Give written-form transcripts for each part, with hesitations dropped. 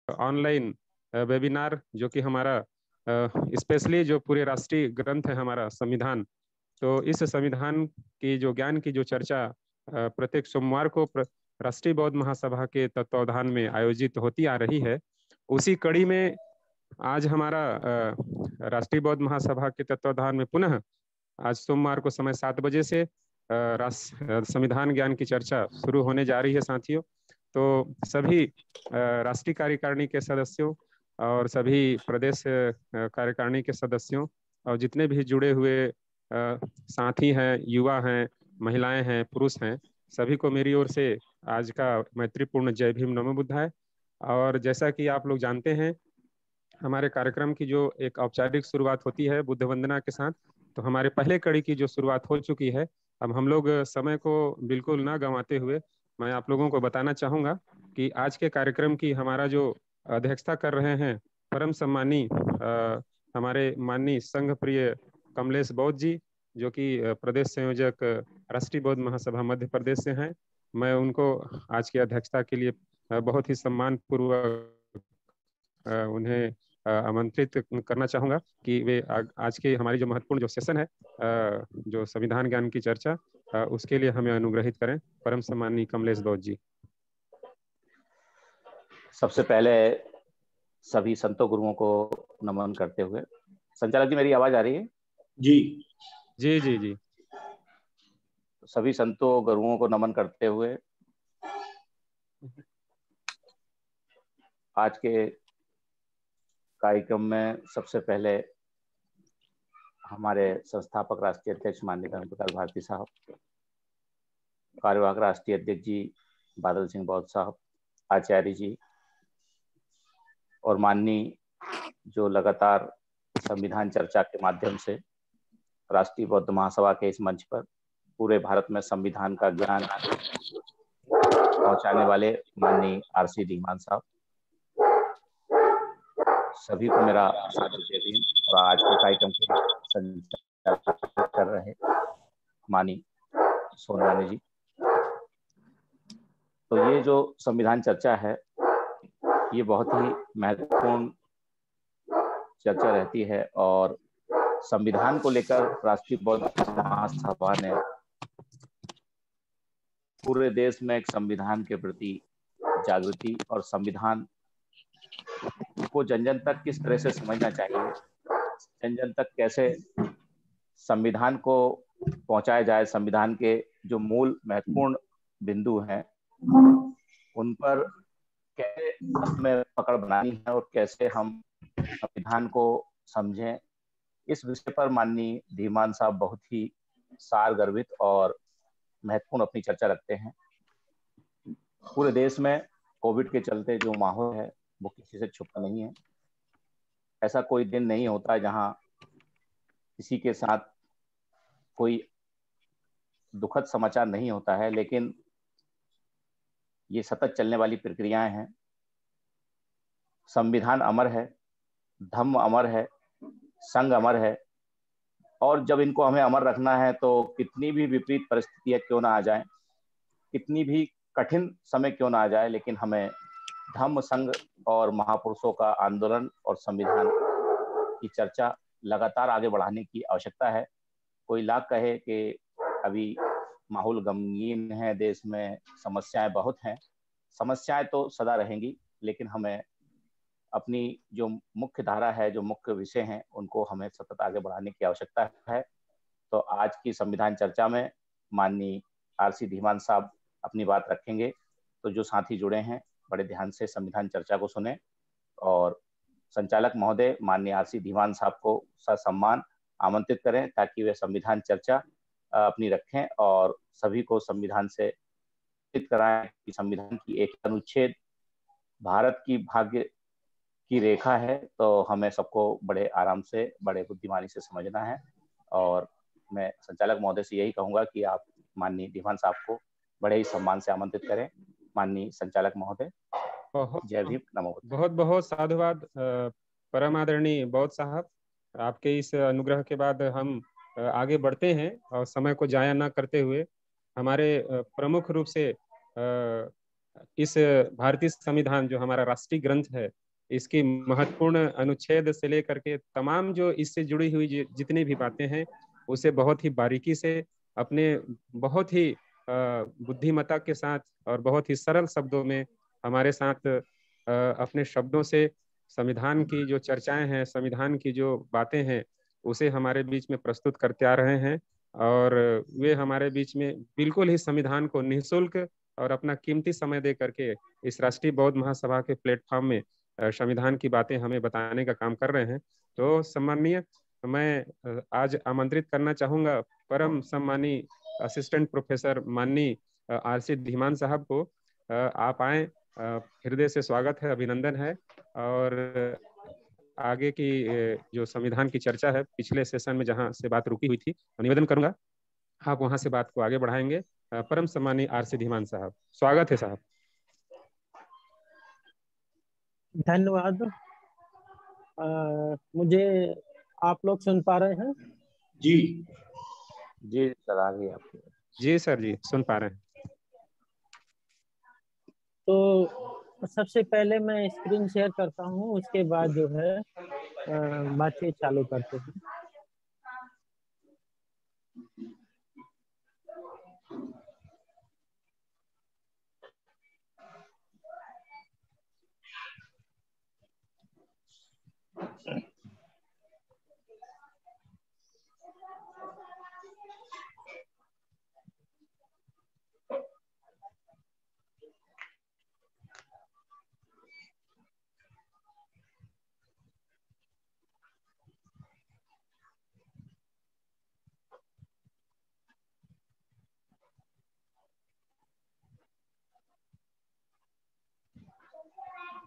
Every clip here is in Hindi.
ऑनलाइन वेबिनार, जो कि हमारा स्पेशली जो पूरे राष्ट्रीय ग्रंथ है हमारा संविधान, तो इस संविधान की जो ज्ञान की जो चर्चा प्रत्येक सोमवार को राष्ट्रीय बौद्ध महासभा के तत्वावधान में आयोजित होती आ रही है। उसी कड़ी में आज हमारा राष्ट्रीय बौद्ध महासभा के तत्वावधान में पुनः आज सोमवार को समय 7 बजे से संविधान ज्ञान की चर्चा शुरू होने जा रही है साथियों। तो सभी राष्ट्रीय कार्यकारिणी के सदस्यों और सभी प्रदेश कार्यकारिणी के सदस्यों और जितने भी जुड़े हुए साथी हैं, युवा हैं, महिलाएं हैं, पुरुष हैं, सभी को मेरी ओर से आज का मैत्रीपूर्ण जय भीम नमो बुद्धाय। और जैसा कि आप लोग जानते हैं, हमारे कार्यक्रम की जो एक औपचारिक शुरुआत होती है बुद्ध वंदना के साथ, तो हमारे पहले कड़ी की जो शुरुआत हो चुकी है। अब हम लोग समय को बिल्कुल ना गंवाते हुए मैं आप लोगों को बताना चाहूँगा कि आज के कार्यक्रम की हमारा जो अध्यक्षता कर रहे हैं परम सम्मानी हमारे माननीय संघ प्रिय कमलेश बौद्ध जी, जो कि प्रदेश संयोजक राष्ट्रीय बौद्ध महासभा मध्य प्रदेश से हैं। मैं उनको आज की अध्यक्षता के लिए बहुत ही सम्मान पूर्वक उन्हें आमंत्रित करना चाहूँगा कि वे आज के हमारी जो महत्वपूर्ण जो सेशन है, जो संविधान ज्ञान की चर्चा, उसके लिए हमें अनुग्रहित करें परम सम्माननीय कमलेश बौद्ध जी। सबसे पहले सभी संतों गुरुओं को नमन करते हुए, संचालक जी मेरी आवाज आ रही है? जी जी जी जी। सभी संतों गुरुओं को नमन करते हुए आज के कार्यक्रम में सबसे पहले हमारे संस्थापक राष्ट्रीय अध्यक्ष माननीय धर्म प्रकाश भारती साहब, कार्यवाहक राष्ट्रीय अध्यक्ष जी बादल सिंह बौद्ध साहब, आचार्य जी, और माननीय जो लगातार संविधान चर्चा के माध्यम से राष्ट्रीय बौद्ध महासभा के इस मंच पर पूरे भारत में संविधान का ज्ञान पहुंचाने वाले माननीय आरसी धीमान साहब, सभी को मेरा सादर जय भीम। और आज के कार्यक्रम के संचालन कर रहे माननीय सोनवानी जी। तो ये जो संविधान चर्चा है, ये बहुत ही महत्वपूर्ण चर्चा रहती है और संविधान को लेकर राष्ट्रीय बौद्ध महासभा ने पूरे देश में एक संविधान के प्रति जागृति और संविधान को जन जन तक किस तरह से समझना चाहिए, जन जन तक कैसे संविधान को पहुंचाया जाए, संविधान के जो मूल महत्वपूर्ण बिंदु हैं उन पर कैसे हमें पकड़ बनानी है और कैसे हम संविधान को समझें, इस विषय पर माननीय धीमान साहब बहुत ही सार गर्भित और महत्वपूर्ण अपनी चर्चा रखते हैं। पूरे देश में कोविड के चलते जो माहौल है वो किसी से छुपा नहीं है। ऐसा कोई दिन नहीं होता जहां किसी के साथ कोई दुखद समाचार नहीं होता है, लेकिन ये सतत चलने वाली प्रक्रियाएं हैं। संविधान अमर है, धम्म अमर है, संघ अमर है, और जब इनको हमें अमर रखना है तो कितनी भी विपरीत परिस्थितियां क्यों ना आ जाएं, कितनी भी कठिन समय क्यों ना आ जाए, लेकिन हमें धम्म, संघ और महापुरुषों का आंदोलन और संविधान की चर्चा लगातार आगे बढ़ाने की आवश्यकता है। कोई लाख कहे कि अभी माहौल गमगीन है, देश में समस्याएं बहुत हैं, समस्याएं तो सदा रहेंगी, लेकिन हमें अपनी जो मुख्य धारा है, जो मुख्य विषय हैं, उनको हमें सतत आगे बढ़ाने की आवश्यकता है। तो आज की संविधान चर्चा में माननीय आरसी धीमान साहब अपनी बात रखेंगे, तो जो साथी जुड़े हैं बड़े ध्यान से संविधान चर्चा को सुने और संचालक महोदय माननीय आरसी धीमान साहब को ससम्मान आमंत्रित करें ताकि वे संविधान चर्चा अपनी रखें और सभी को संविधान से कराएं कि संविधान की एक अनुच्छेद भारत की भाग्य की रेखा है, तो हमें सबको बड़े आराम से, बड़े बुद्धिमानी से समझना है। और मैं संचालक महोदय से यही कहूंगा कि आप माननीय धीमान साहब को बड़े ही सम्मान से आमंत्रित करें। माननीय संचालक महोदय, जय भीम, नमो बुद्धाय। बहुत बहुत साधुवाद परम आदरणीय बौद्ध साहब। आपके इस अनुग्रह के बाद हम आगे बढ़ते हैं और समय को जाया ना करते हुए हमारे प्रमुख रूप से इस भारतीय संविधान जो हमारा राष्ट्रीय ग्रंथ है, इसकी महत्वपूर्ण अनुच्छेद से लेकर के तमाम जो इससे जुड़ी हुई जितनी भी बातें हैं, उसे बहुत ही बारीकी से अपने बहुत ही बुद्धिमत्ता के साथ और बहुत ही सरल शब्दों में हमारे साथ अपने शब्दों से संविधान की जो चर्चाएं हैं, संविधान की जो बातें हैं, उसे हमारे बीच में प्रस्तुत करते आ रहे हैं। और वे हमारे बीच में बिल्कुल ही संविधान को निःशुल्क और अपना कीमती समय दे करके इस राष्ट्रीय बौद्ध महासभा के प्लेटफॉर्म में संविधान की बातें हमें बताने का काम कर रहे हैं। तो सम्माननीय, मैं आज आमंत्रित करना चाहूँगा परम सम्मानी असिस्टेंट प्रोफेसर माननीय आरसी धीमान साहब को। आप आए, हृदय से स्वागत है, अभिनंदन है। और आगे की जो संविधान की चर्चा है, पिछले सेशन में जहां से बात रुकी हुई थी, निवेदन करूंगा आप वहां से बात को आगे बढ़ाएंगे। परम सम्मानी आरसी धीमान साहब, स्वागत है साहब। धन्यवाद। मुझे आप लोग सुन पा रहे हैं? जी जी सर, आ गई आपकी। जी सर, जी सुन पा रहे हैं। तो सबसे पहले मैं स्क्रीन शेयर करता हूं, उसके बाद जो है बातचीत चालू करते हैं।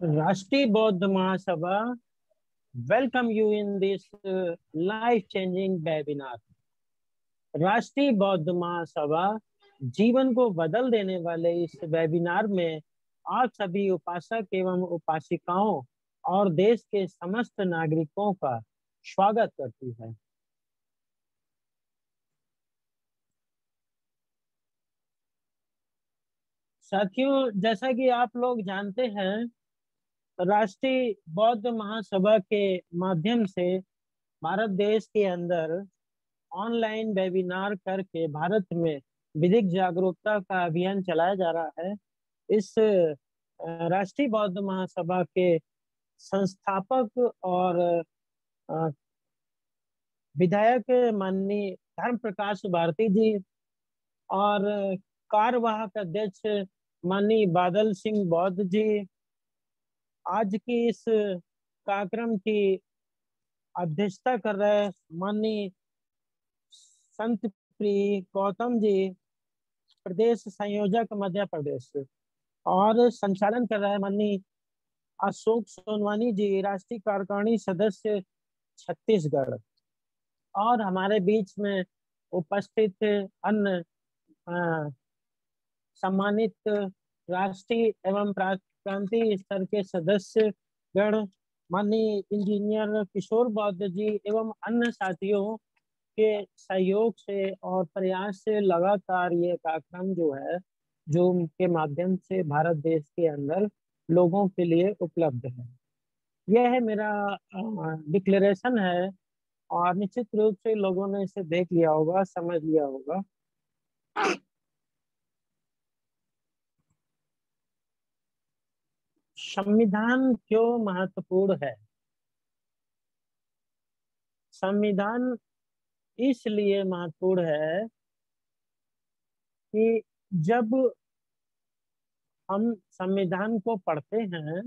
Rashtriya Bauddh Mahasabha welcome you in this life changing webinar. Rashtriya Bauddh महासभा जीवन को बदल देने वाले इस वेबिनार में आप सभी उपासक एवं उपासिकाओं और देश के समस्त नागरिकों का स्वागत करती है। साथियों, जैसा कि आप लोग जानते हैं, राष्ट्रीय बौद्ध महासभा के माध्यम से भारत देश के अंदर ऑनलाइन वेबिनार करके भारत में विधिक जागरूकता का अभियान चलाया जा रहा है। इस राष्ट्रीय बौद्ध महासभा के संस्थापक और विधायक माननीय धर्म प्रकाश भारती जी और कार्यवाहक अध्यक्ष माननीय बादल सिंह बौद्ध जी आज की इस कार्यक्रम की अध्यक्षता कर रहे माननीय संत प्रिय गौतम जी, प्रदेश संयोजक मध्य प्रदेश, और संचालन कर रहे माननीय अशोक सोनवानी जी, राष्ट्रीय कार्यकारिणी सदस्य छत्तीसगढ़। और हमारे बीच में उपस्थित अन्य सम्मानित राष्ट्रीय एवं प्रांतीय स्तर के सदस्य गण, माननीय इंजीनियर किशोर बौद्ध जी एवं अन्य साथियों के सहयोग से और प्रयास से लगातार ये कार्यक्रम जो है, जूम के माध्यम से भारत देश के अंदर लोगों के लिए उपलब्ध है। यह है मेरा डिक्लेरेशन है और निश्चित रूप से लोगों ने इसे देख लिया होगा, समझ लिया होगा। संविधान क्यों महत्वपूर्ण है? संविधान इसलिए महत्वपूर्ण है कि जब हम संविधान को पढ़ते हैं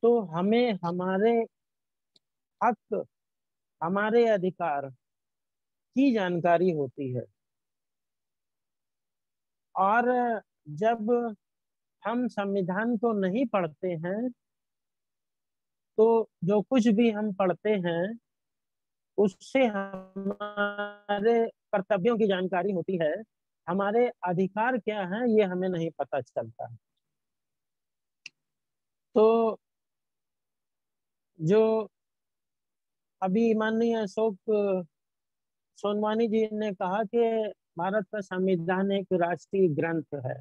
तो हमें हमारे हक, हमारे अधिकार की जानकारी होती है। और जब हम संविधान को नहीं पढ़ते हैं तो जो कुछ भी हम पढ़ते हैं उससे हमारे कर्तव्यों की जानकारी होती है, हमारे अधिकार क्या हैं ये हमें नहीं पता चलता। तो जो अभी माननीय अशोक सोनवानी जी ने कहा कि भारत का संविधान एक राष्ट्रीय ग्रंथ है,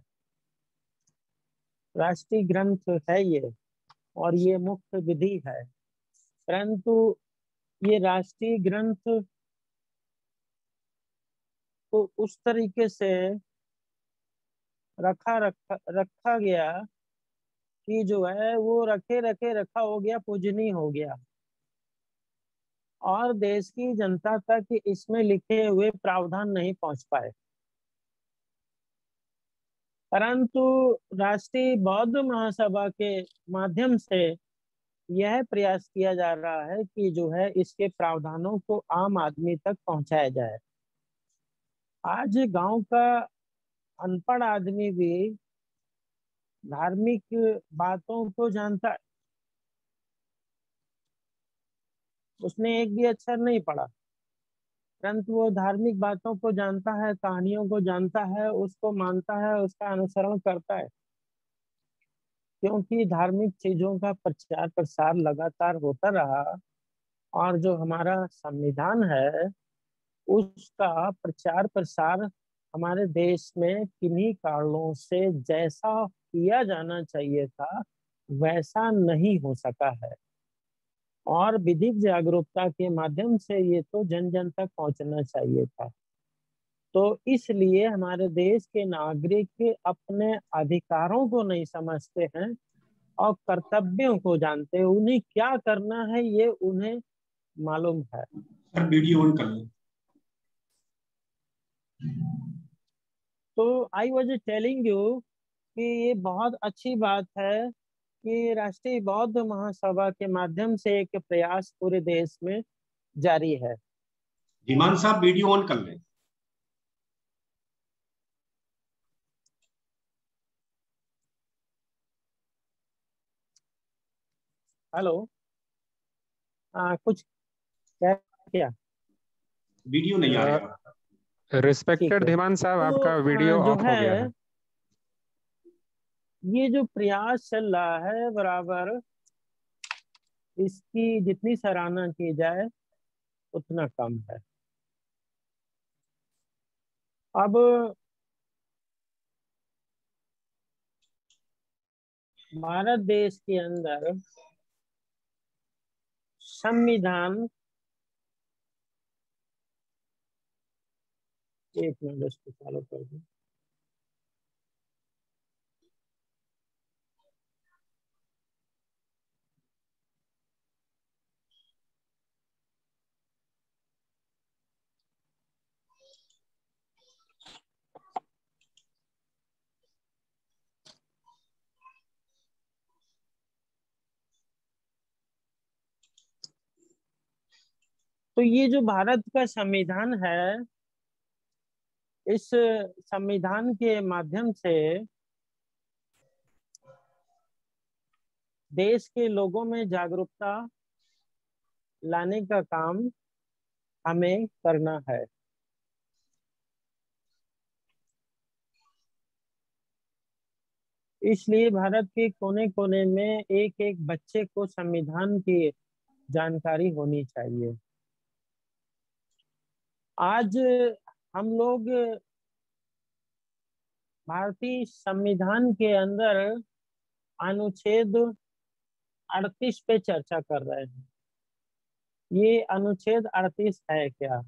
राष्ट्रीय ग्रंथ है ये, और ये मुख्य विधि है। परंतु ये राष्ट्रीय ग्रंथ को उस तरीके से रखा गया कि जो है वो रखे रखे रखा हो गया, पूजनीय हो गया, और देश की जनता तक इसमें लिखे हुए प्रावधान नहीं पहुंच पाए। परंतु राष्ट्रीय बौद्ध महासभा के माध्यम से यह प्रयास किया जा रहा है कि जो है इसके प्रावधानों को आम आदमी तक पहुंचाया जाए। आज गांव का अनपढ़ आदमी भी धार्मिक बातों को जानता है, उसने एक भी अक्षर नहीं पढ़ा, परंतु वो धार्मिक बातों को जानता है, कहानियों को जानता है, उसको मानता है, उसका अनुसरण करता है, क्योंकि धार्मिक चीजों का प्रचार प्रसार लगातार होता रहा। और जो हमारा संविधान है उसका प्रचार प्रसार हमारे देश में किन्हीं कारणों से जैसा किया जाना चाहिए था वैसा नहीं हो सका है, और विधिक जागरूकता के माध्यम से ये तो जन जन तक पहुंचना चाहिए था। तो इसलिए हमारे देश के नागरिक अपने अधिकारों को नहीं समझते हैं और कर्तव्यों को जानते हैं, उन्हें क्या करना है ये उन्हें मालूम है। सर वीडियो ऑन कर लें। तो आई वाज टेलिंग यू कि ये बहुत अच्छी बात है कि राष्ट्रीय बौद्ध महासभा के माध्यम से एक प्रयास पूरे देश में जारी है। धीमान साहब वीडियो ऑन कर लें। हेलो, कुछ क्या? वीडियो नहीं आ रहा। रिस्पेक्टेड धीमान साहब, तो आपका वीडियो जो ऑफ हो गया है। ये जो प्रयास चल रहा है बराबर, इसकी जितनी सराहना की जाए उतना कम है। अब भारत देश के अंदर संविधान, एक मिनट इसको चालू कर दूं। तो ये जो भारत का संविधान है, इस संविधान के माध्यम से देश के लोगों में जागरूकता लाने का काम हमें करना है। इसलिए भारत के कोने कोने में एक एक बच्चे को संविधान की जानकारी होनी चाहिए। आज हम लोग भारतीय संविधान के अंदर अनुच्छेद 38 पे चर्चा कर रहे हैं। ये अनुच्छेद 38 है क्या?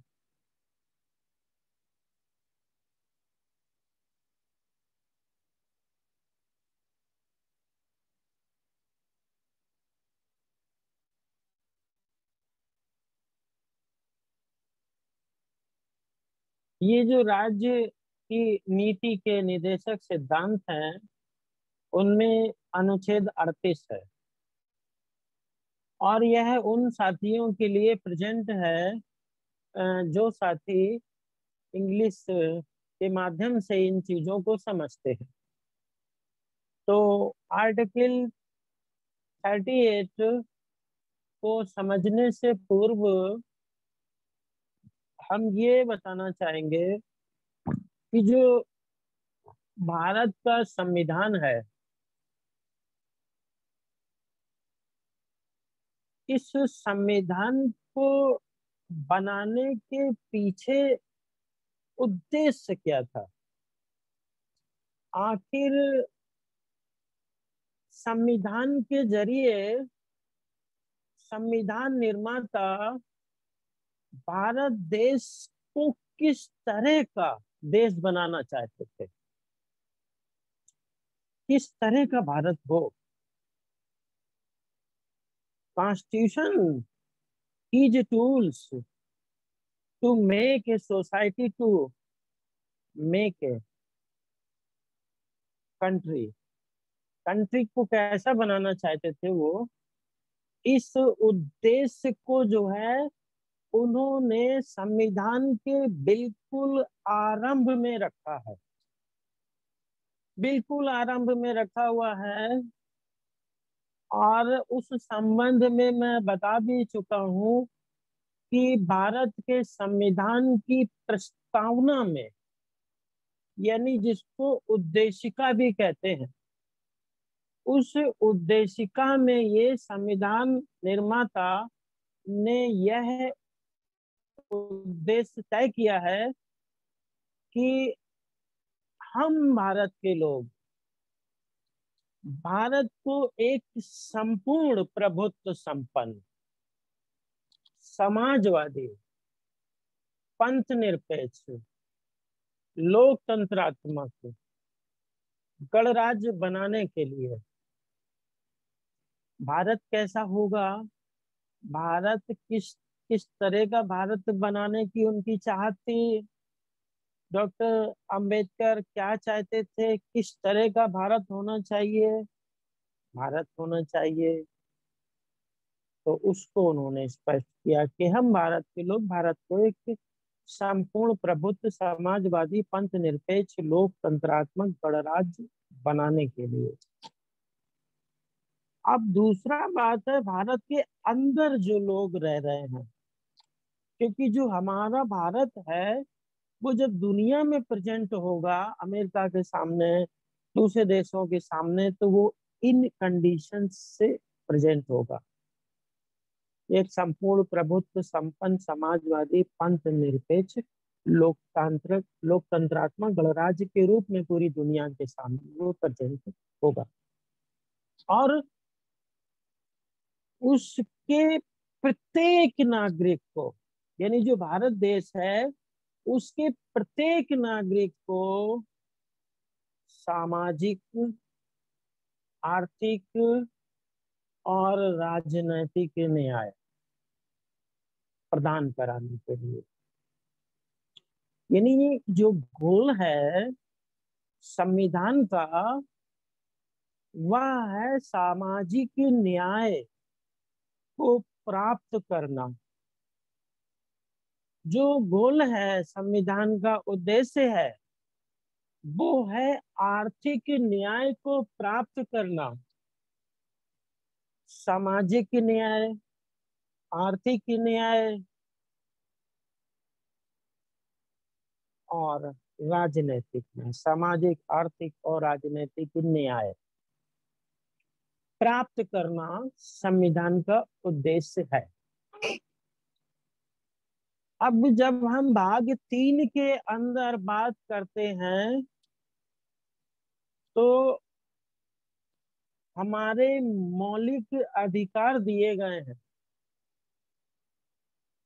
ये जो राज्य की नीति के निर्देशक सिद्धांत हैं उनमें अनुच्छेद 38 है, और यह उन साथियों के लिए प्रेजेंट है जो साथी इंग्लिश के माध्यम से इन चीजों को समझते हैं। तो आर्टिकल 38 को समझने से पूर्व हम ये बताना चाहेंगे कि जो भारत का संविधान है, इस संविधान को बनाने के पीछे उद्देश्य क्या था? आखिर संविधान के जरिए संविधान निर्माता भारत देश को किस तरह का देश बनाना चाहते थे, किस तरह का भारत हो। Constitution is tools to make a society, to make a country. Country को कैसा बनाना चाहते थे वो, इस उद्देश्य को जो है उन्होंने संविधान के बिल्कुल आरंभ में रखा है, बिल्कुल आरंभ में रखा हुआ है। और उस संबंध में मैं बता भी चुका हूं कि भारत के संविधान की प्रस्तावना में, यानी जिसको उद्देशिका भी कहते हैं, उस उद्देशिका में ये संविधान निर्माता ने यह उद्देश्य तय किया है कि हम भारत के लोग भारत को एक संपूर्ण प्रभुत्व संपन्न, समाजवादी, पंथ निरपेक्ष, लोकतंत्रात्मक गणराज्य बनाने के लिए। भारत कैसा होगा, भारत किस तरह का भारत बनाने की उनकी चाहत थी, डॉक्टर अंबेडकर क्या चाहते थे, किस तरह का भारत होना चाहिए, भारत होना चाहिए, तो उसको उन्होंने स्पष्ट किया कि हम भारत के लोग भारत को एक संपूर्ण प्रभुत्व, समाजवादी, पंथ निरपेक्ष, लोकतंत्रात्मक गणराज्य बनाने के लिए। अब दूसरा बात है भारत के अंदर जो लोग रह रहे हैं, क्योंकि जो हमारा भारत है वो जब दुनिया में प्रेजेंट होगा, अमेरिका के सामने, दूसरे देशों के सामने, तो वो इन कंडीशंस से प्रेजेंट होगा। एक संपूर्ण प्रभुत्व संपन्न, समाजवादी, पंथ निरपेक्ष, लोकतंत्रात्मक गणराज्य के रूप में पूरी दुनिया के सामने वो प्रेजेंट होगा। और उसके प्रत्येक नागरिक को, यानी जो भारत देश है उसके प्रत्येक नागरिक को सामाजिक, आर्थिक और राजनैतिक न्याय प्रदान कराने के लिए, यानी ये जो गोल है संविधान का वह है सामाजिक न्याय को प्राप्त करना। जो गोल है संविधान का उद्देश्य है वो है आर्थिक न्याय को प्राप्त करना, सामाजिक न्याय, आर्थिक न्याय और राजनीतिक न्याय, सामाजिक, आर्थिक और राजनीतिक न्याय प्राप्त करना संविधान का उद्देश्य है। अब जब हम भाग 3 के अंदर बात करते हैं तो हमारे मौलिक अधिकार दिए गए हैं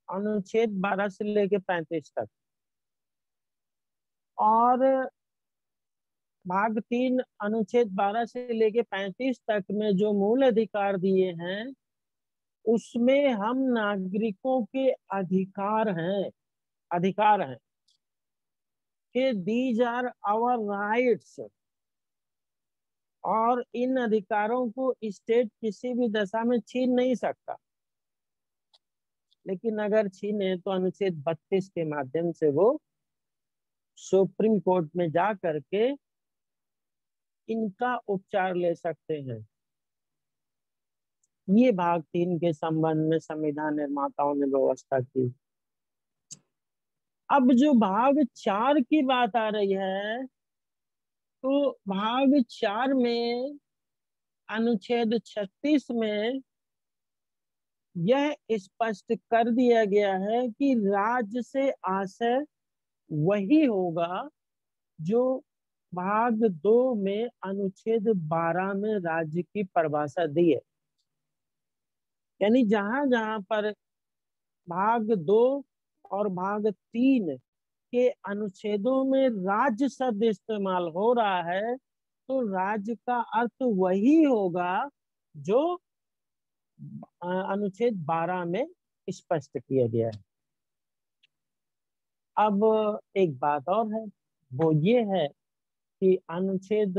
अनुच्छेद 12 से लेकर 35 तक, और भाग 3 अनुच्छेद 12 से लेकर 35 तक में जो मूल अधिकार दिए हैं उसमें हम नागरिकों के अधिकार हैं कि दीज आर आवर राइट्स, और इन अधिकारों को स्टेट किसी भी दशा में छीन नहीं सकता, लेकिन अगर छीने तो अनुच्छेद 32 के माध्यम से वो सुप्रीम कोर्ट में जा करके इनका उपचार ले सकते हैं। ये भाग 3 के संबंध में संविधान निर्माताओं ने व्यवस्था की। अब जो भाग 4 की बात आ रही है तो भाग 4 में अनुच्छेद 36 में यह स्पष्ट कर दिया गया है कि राज्य से आशय वही होगा जो भाग 2 में अनुच्छेद 12 में राज्य की परिभाषा दी है। यानी जहां जहां पर भाग 2 और भाग 3 के अनुच्छेदों में राज्य शब्द इस्तेमाल हो रहा है तो राज्य का अर्थ वही होगा जो अनुच्छेद 12 में स्पष्ट किया गया है। अब एक बात और है, वो ये है कि अनुच्छेद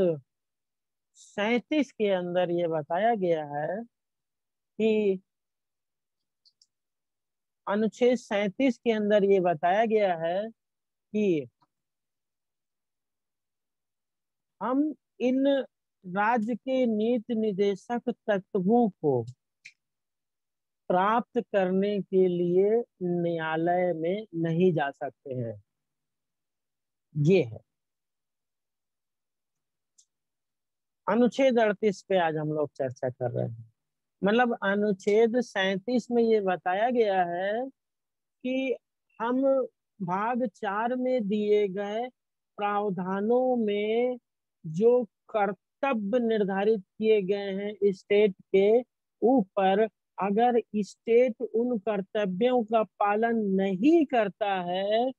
37 के अंदर ये बताया गया है कि अनुच्छेद 37 के अंदर ये बताया गया है कि हम इन राज्य के नीति निर्देशक तत्वों को प्राप्त करने के लिए न्यायालय में नहीं जा सकते हैं। ये है अनुच्छेद 38 पे आज हम लोग चर्चा कर रहे हैं। मतलब अनुच्छेद 37 में ये बताया गया है कि हम भाग 4 में दिए गए प्रावधानों में जो कर्तव्य निर्धारित किए गए हैं स्टेट के ऊपर, अगर स्टेट उन कर्तव्यों का पालन नहीं करता है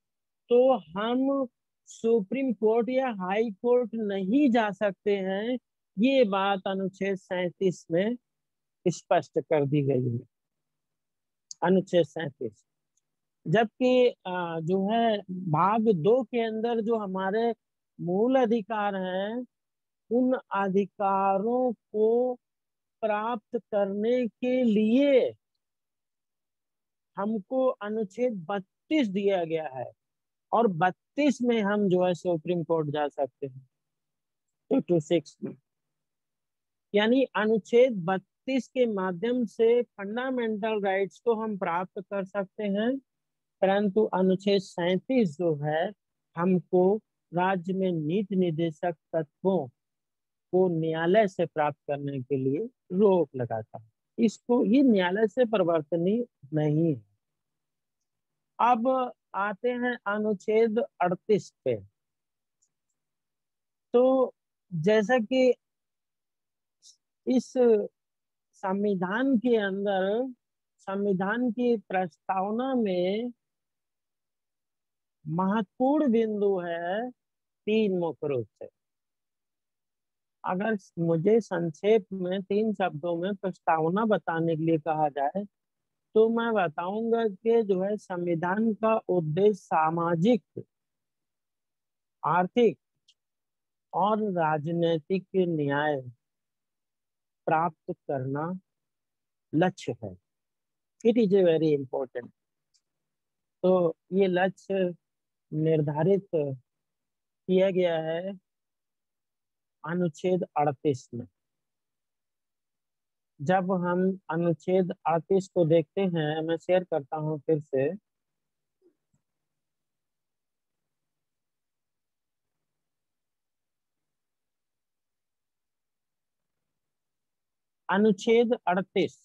तो हम सुप्रीम कोर्ट या हाई कोर्ट नहीं जा सकते हैं। ये बात अनुच्छेद 37 में स्पष्ट कर दी गई है। अनुच्छेद 37 जबकि जो है भाग 2 के अंदर जो हमारे मूल अधिकार हैं उन अधिकारों को प्राप्त करने के लिए हमको अनुच्छेद 32 दिया गया है और 32 में हम जो है सुप्रीम कोर्ट जा सकते हैं 226 में। यानी अनुच्छेद 32 के माध्यम से फंडामेंटल राइट्स को हम प्राप्त कर सकते हैं, परंतु अनुच्छेद 37 जो है हमको राज्य में नीति निर्देशक तत्वों को न्यायालय से प्राप्त करने के लिए रोक लगाता है। इसको ये न्यायालय से परिवर्तनीय नहीं है। अब आते हैं अनुच्छेद 38 पे। तो जैसा कि इस संविधान के अंदर संविधान की प्रस्तावना में महत्वपूर्ण बिंदु है 3 मुख्य रूप से। अगर मुझे संक्षेप में 3 शब्दों में प्रस्तावना बताने के लिए कहा जाए तो मैं बताऊंगा कि जो है संविधान का उद्देश्य सामाजिक, आर्थिक और राजनीतिक न्याय प्राप्त करना लक्ष्य है। It is a very important. तो ये लक्ष्य निर्धारित किया गया है अनुच्छेद 38 में। जब हम अनुच्छेद 38 को देखते हैं, मैं शेयर करता हूं फिर से। अनुच्छेद 38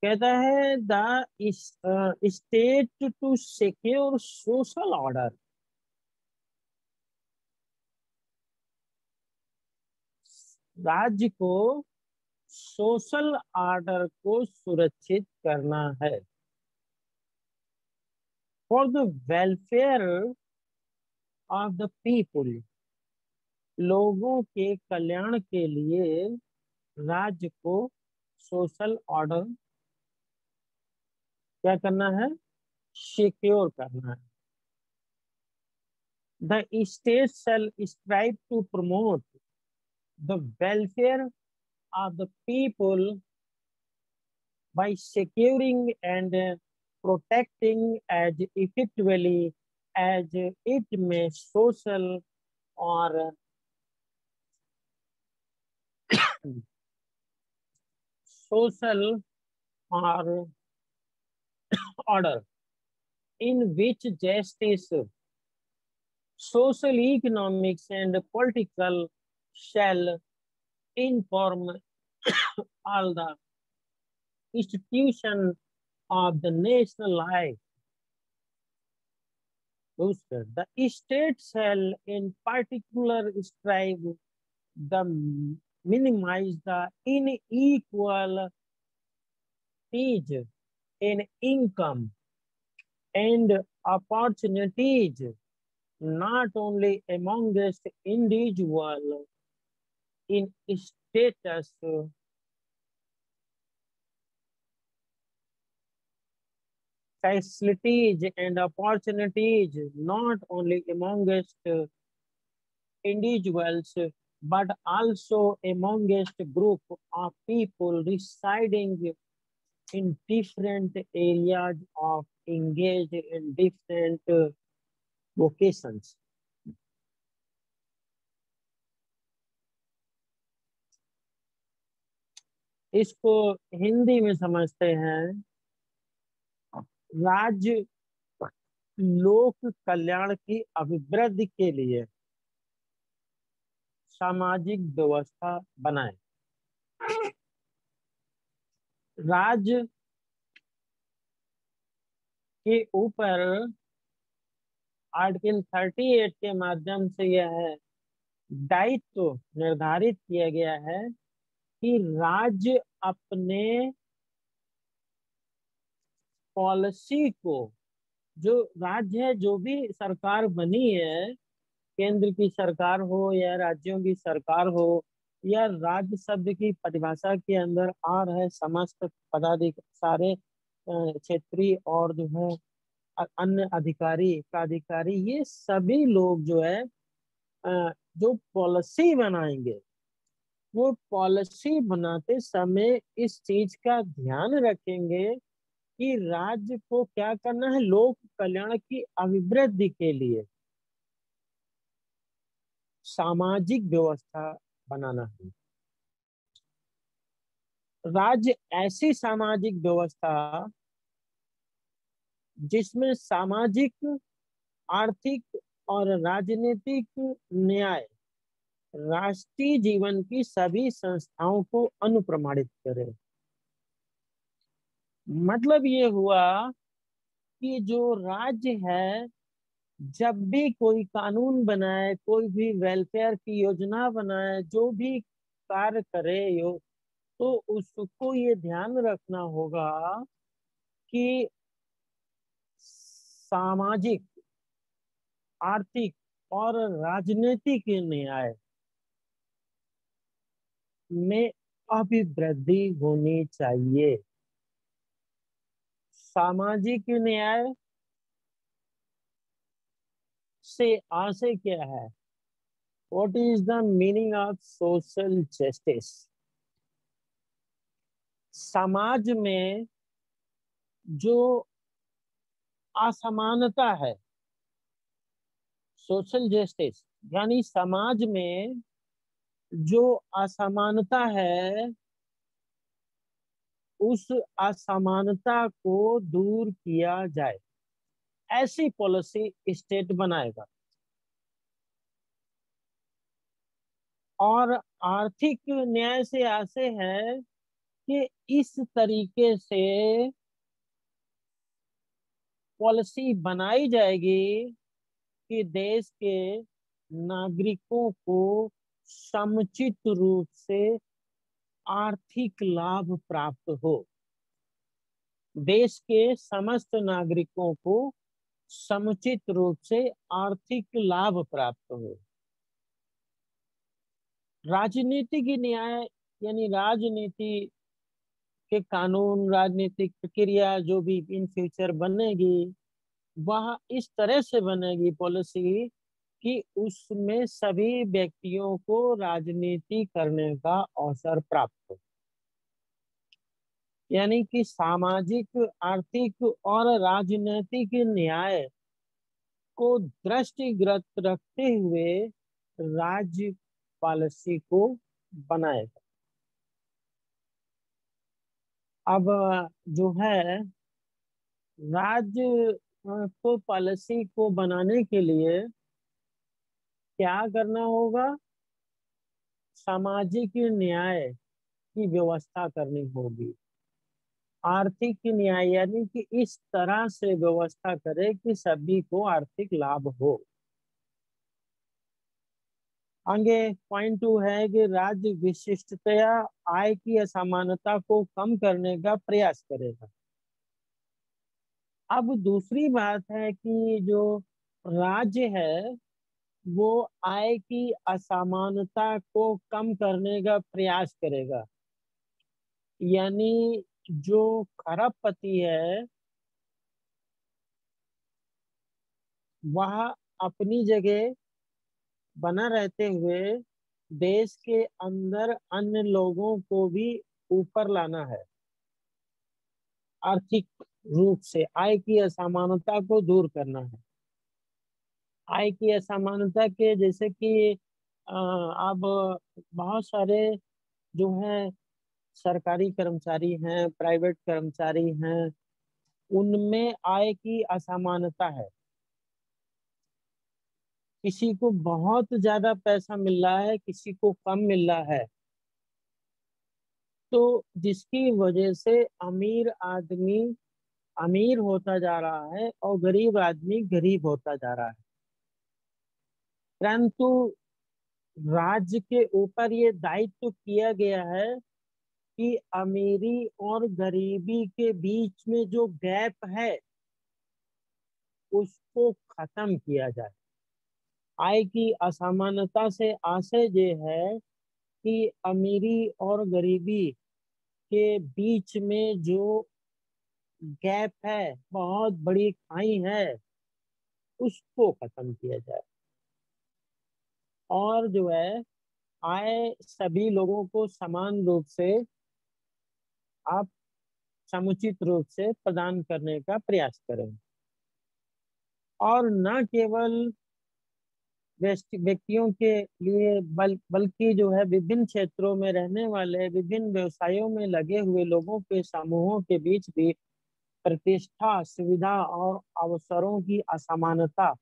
कहता है the state to secure social order. राज्य को सोशल ऑर्डर को सुरक्षित करना है। For the welfare of the people, लोगों के कल्याण के लिए राज्य को सोशल ऑर्डर क्या करना है? सिक्योर करना है। The state shall strive to promote the welfare of the people by securing and protecting as effectively as it may social or social or order in which justice, social, economics and political shall inform all the institution of the national life. The state shall in particular strive the minimize the inequal in income and opportunities, not only amongst individual in status facilities and opportunities, not only amongst individuals, but also amongst group of people residing in different areas of engaged in different vocations. इसको हिंदी में समझते हैं, राज्य लोक कल्याण की अभिवृद्धि के लिए सामाजिक व्यवस्था बनाए। राज्य के ऊपर आर्टिकल 38 के माध्यम से यह दायित्व निर्धारित किया गया है कि राज्य अपने पॉलिसी को, जो राज्य है, जो भी सरकार बनी है, केंद्र की सरकार हो या राज्यों की सरकार हो या राज्य शब्द की परिभाषा के अंदर आ रहे समस्त पदाधिकारी, सारे क्षेत्रीय और जो है अन्य अधिकारी, प्राधिकारी, ये सभी लोग जो है जो पॉलिसी बनाएंगे, वो पॉलिसी बनाते समय इस चीज का ध्यान रखेंगे कि राज्य को क्या करना है, लोक कल्याण की अभिवृद्धि के लिए सामाजिक व्यवस्था बनाना है। राज्य ऐसी सामाजिक व्यवस्था जिसमें सामाजिक, आर्थिक और राजनीतिक न्याय राष्ट्रीय जीवन की सभी संस्थाओं को अनुप्रमाणित करे। मतलब ये हुआ कि जो राज्य है, जब भी कोई कानून बनाए, कोई भी वेलफेयर की योजना बनाए, जो भी कार्य करे तो उसको ये ध्यान रखना होगा कि सामाजिक, आर्थिक और राजनीतिक न्याय में अभिवृद्धि होनी चाहिए। सामाजिक न्याय से आशय क्या है? What is the meaning of social justice? समाज में जो असमानता है, सोशल जस्टिस यानी समाज में जो असमानता है, उस असमानता को दूर किया जाए, ऐसी पॉलिसी स्टेट बनाएगा। और आर्थिक न्याय से आशय है कि इस तरीके से पॉलिसी बनाई जाएगी कि देश के नागरिकों को समुचित रूप से आर्थिक लाभ प्राप्त हो। देश के समस्त नागरिकों को समुचित रूप से आर्थिक लाभ प्राप्त हो। राजनीतिक न्याय यानी राजनीति के कानून, राजनीतिक प्रक्रिया जो भी इन फ्यूचर बनेगी, वह इस तरह से बनेगी पॉलिसी कि उसमें सभी व्यक्तियों को राजनीति करने का अवसर प्राप्त हो। यानी कि सामाजिक, आर्थिक और राजनीतिक न्याय को दृष्टिगत रखते हुए राज्य पॉलिसी को बनाएगा। अब जो है राज्य को पॉलिसी को बनाने के लिए क्या करना होगा? सामाजिक न्याय की व्यवस्था करनी होगी। आर्थिक न्याय यानी कि इस तरह से व्यवस्था करे कि सभी को आर्थिक लाभ हो। आगे पॉइंट 2 है कि राज्य विशिष्टतया आय की असमानता को कम करने का प्रयास करेगा। अब दूसरी बात है कि जो राज्य है वो आय की असमानता को कम करने का प्रयास करेगा। यानी जो खरबपति है वह अपनी जगह बना रहते हुए देश के अंदर अन्य लोगों को भी ऊपर लाना है। आर्थिक रूप से आय की असमानता को दूर करना है। आय की असमानता के जैसे कि अब बहुत सारे जो है सरकारी कर्मचारी हैं, प्राइवेट कर्मचारी हैं, उनमें आय की असमानता है। किसी को बहुत ज्यादा पैसा मिल रहा है, किसी को कम मिल रहा है, तो जिसकी वजह से अमीर आदमी अमीर होता जा रहा है और गरीब आदमी गरीब होता जा रहा है। परंतु राज्य के ऊपर ये दायित्व किया गया है कि अमीरी और गरीबी के बीच में जो गैप है उसको खत्म किया जाए। आय की असमानता से आशय ये है कि अमीरी और गरीबी के बीच में जो गैप है, बहुत बड़ी खाई है, उसको खत्म किया जाए। और जो है आय सभी लोगों को समान रूप से आप समुचित रूप से प्रदान करने का प्रयास करें। और न केवल व्यक्तियों के लिए बल्कि जो है विभिन्न क्षेत्रों में रहने वाले, विभिन्न व्यवसायों में लगे हुए लोगों के समूहों के बीच भी प्रतिष्ठा, सुविधा और अवसरों की असमानता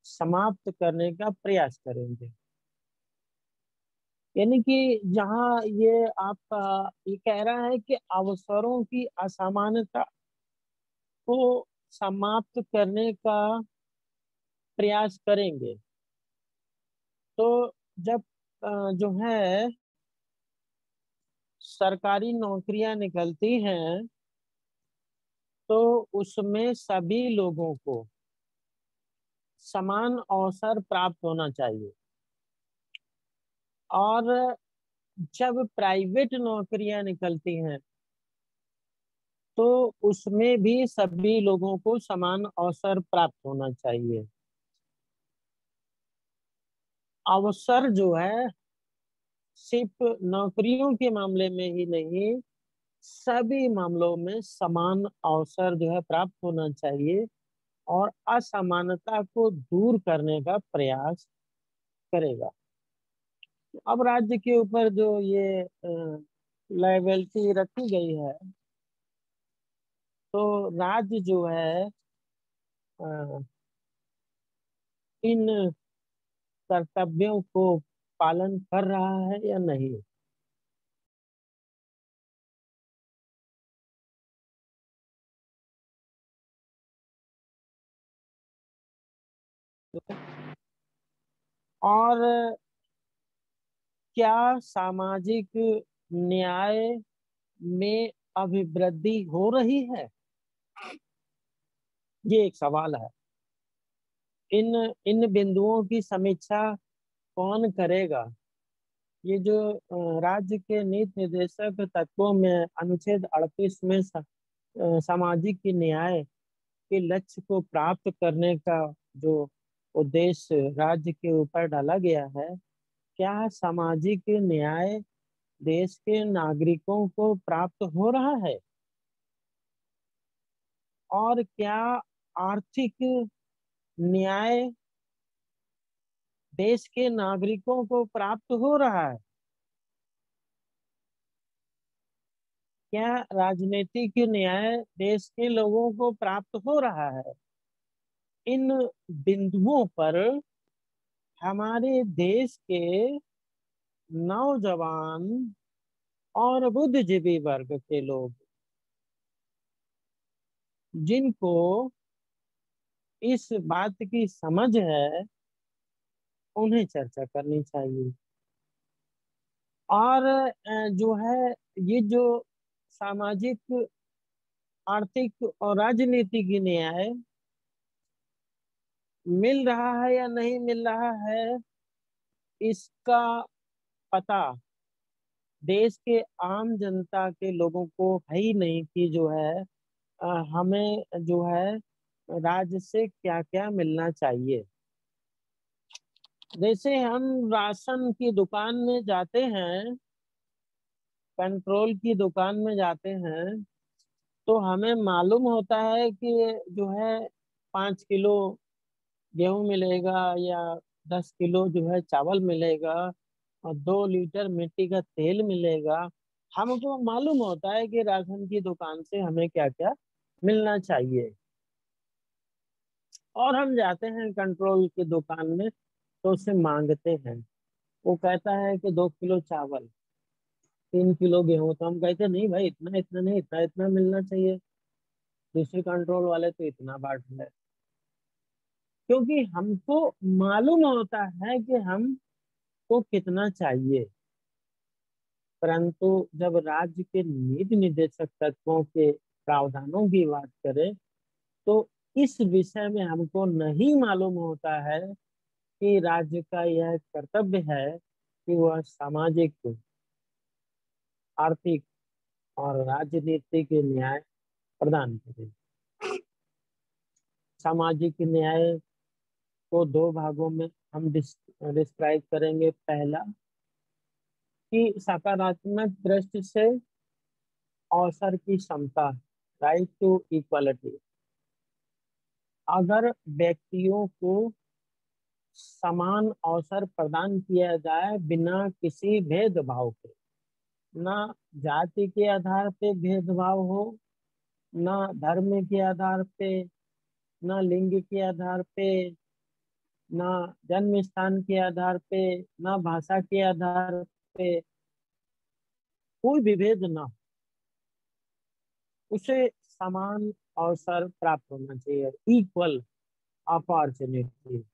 समाप्त करने का प्रयास करेंगे। यानी कि जहाँ ये आपका ये कह रहा है कि अवसरों की असमानता को समाप्त करने का प्रयास करेंगे। तो जब जो है सरकारी नौकरियां निकलती हैं तो उसमें सभी लोगों को समान अवसर प्राप्त होना चाहिए। और जब प्राइवेट नौकरियां निकलती हैं तो उसमें भी सभी लोगों को समान अवसर प्राप्त होना चाहिए। अवसर जो है सिर्फ नौकरियों के मामले में ही नहीं, सभी मामलों में समान अवसर जो है प्राप्त होना चाहिए और असमानता को दूर करने का प्रयास करेगा। अब राज्य के ऊपर जो ये लायबिलिटी रखी गई है, तो राज्य जो है अ, इन कर्तव्यों को पालन कर रहा है या नहीं। और क्या सामाजिक न्याय में अभिवृद्धि हो रही है, ये एक सवाल है। इन इन बिंदुओं की समीक्षा कौन करेगा। ये जो राज्य के नीति निर्देशक तत्वों में अनुच्छेद 38 में सामाजिक न्याय के लक्ष्य को प्राप्त करने का जो उद्देश्य राज्य के ऊपर डाला गया है, क्या सामाजिक न्याय देश के नागरिकों को प्राप्त हो रहा है? और क्या आर्थिक न्याय देश के नागरिकों को प्राप्त हो रहा है? क्या राजनीतिक न्याय देश के लोगों को प्राप्त हो रहा है? इन बिंदुओं पर हमारे देश के नौजवान और बुद्धिजीवी वर्ग के लोग जिनको इस बात की समझ है उन्हें चर्चा करनी चाहिए। और जो है ये जो सामाजिक, आर्थिक और राजनीतिक न्याय मिल रहा है या नहीं मिल रहा है, इसका पता देश के आम जनता के लोगों को है ही नहीं कि जो है हमें जो है राज्य से क्या क्या मिलना चाहिए। जैसे हम राशन की दुकान में जाते हैं, पेट्रोल की दुकान में जाते हैं, तो हमें मालूम होता है कि जो है 5 किलो गेहूं मिलेगा या 10 किलो जो है चावल मिलेगा और 2 लीटर मिट्टी का तेल मिलेगा। हमको मालूम होता है कि राशन की दुकान से हमें क्या क्या मिलना चाहिए। और हम जाते हैं कंट्रोल की दुकान में तो उससे मांगते हैं, वो कहता है कि 2 किलो चावल, 3 किलो गेहूं, तो हम कहते हैं नहीं भाई, इतना इतना नहीं, इतना इतना मिलना चाहिए। दूसरे कंट्रोल वाले तो इतना बांट रहे हैं। क्योंकि हमको मालूम होता है कि हमको कितना चाहिए। परंतु जब राज्य के नीति निर्देशक तत्वों के प्रावधानों की बात करें तो इस विषय में हमको नहीं मालूम होता है कि राज्य का यह कर्तव्य है कि वह सामाजिक, आर्थिक और राजनीतिक न्याय प्रदान करे। सामाजिक न्याय को दो भागों में हम डिस्क्राइब करेंगे। पहला कि सकारात्मक दृष्टि से अवसर की समता, राइट टू इक्वालिटी। अगर व्यक्तियों को समान अवसर प्रदान किया जाए बिना किसी भेदभाव के, ना जाति के आधार पे भेदभाव हो, ना धर्म के आधार पे, ना लिंग के आधार पे, ना जन्म स्थान के आधार पे, ना भाषा के आधार पे, कोई विभेद ना हो, उसे समान अवसर प्राप्त होना चाहिए, इक्वल अपॉर्चुनिटी।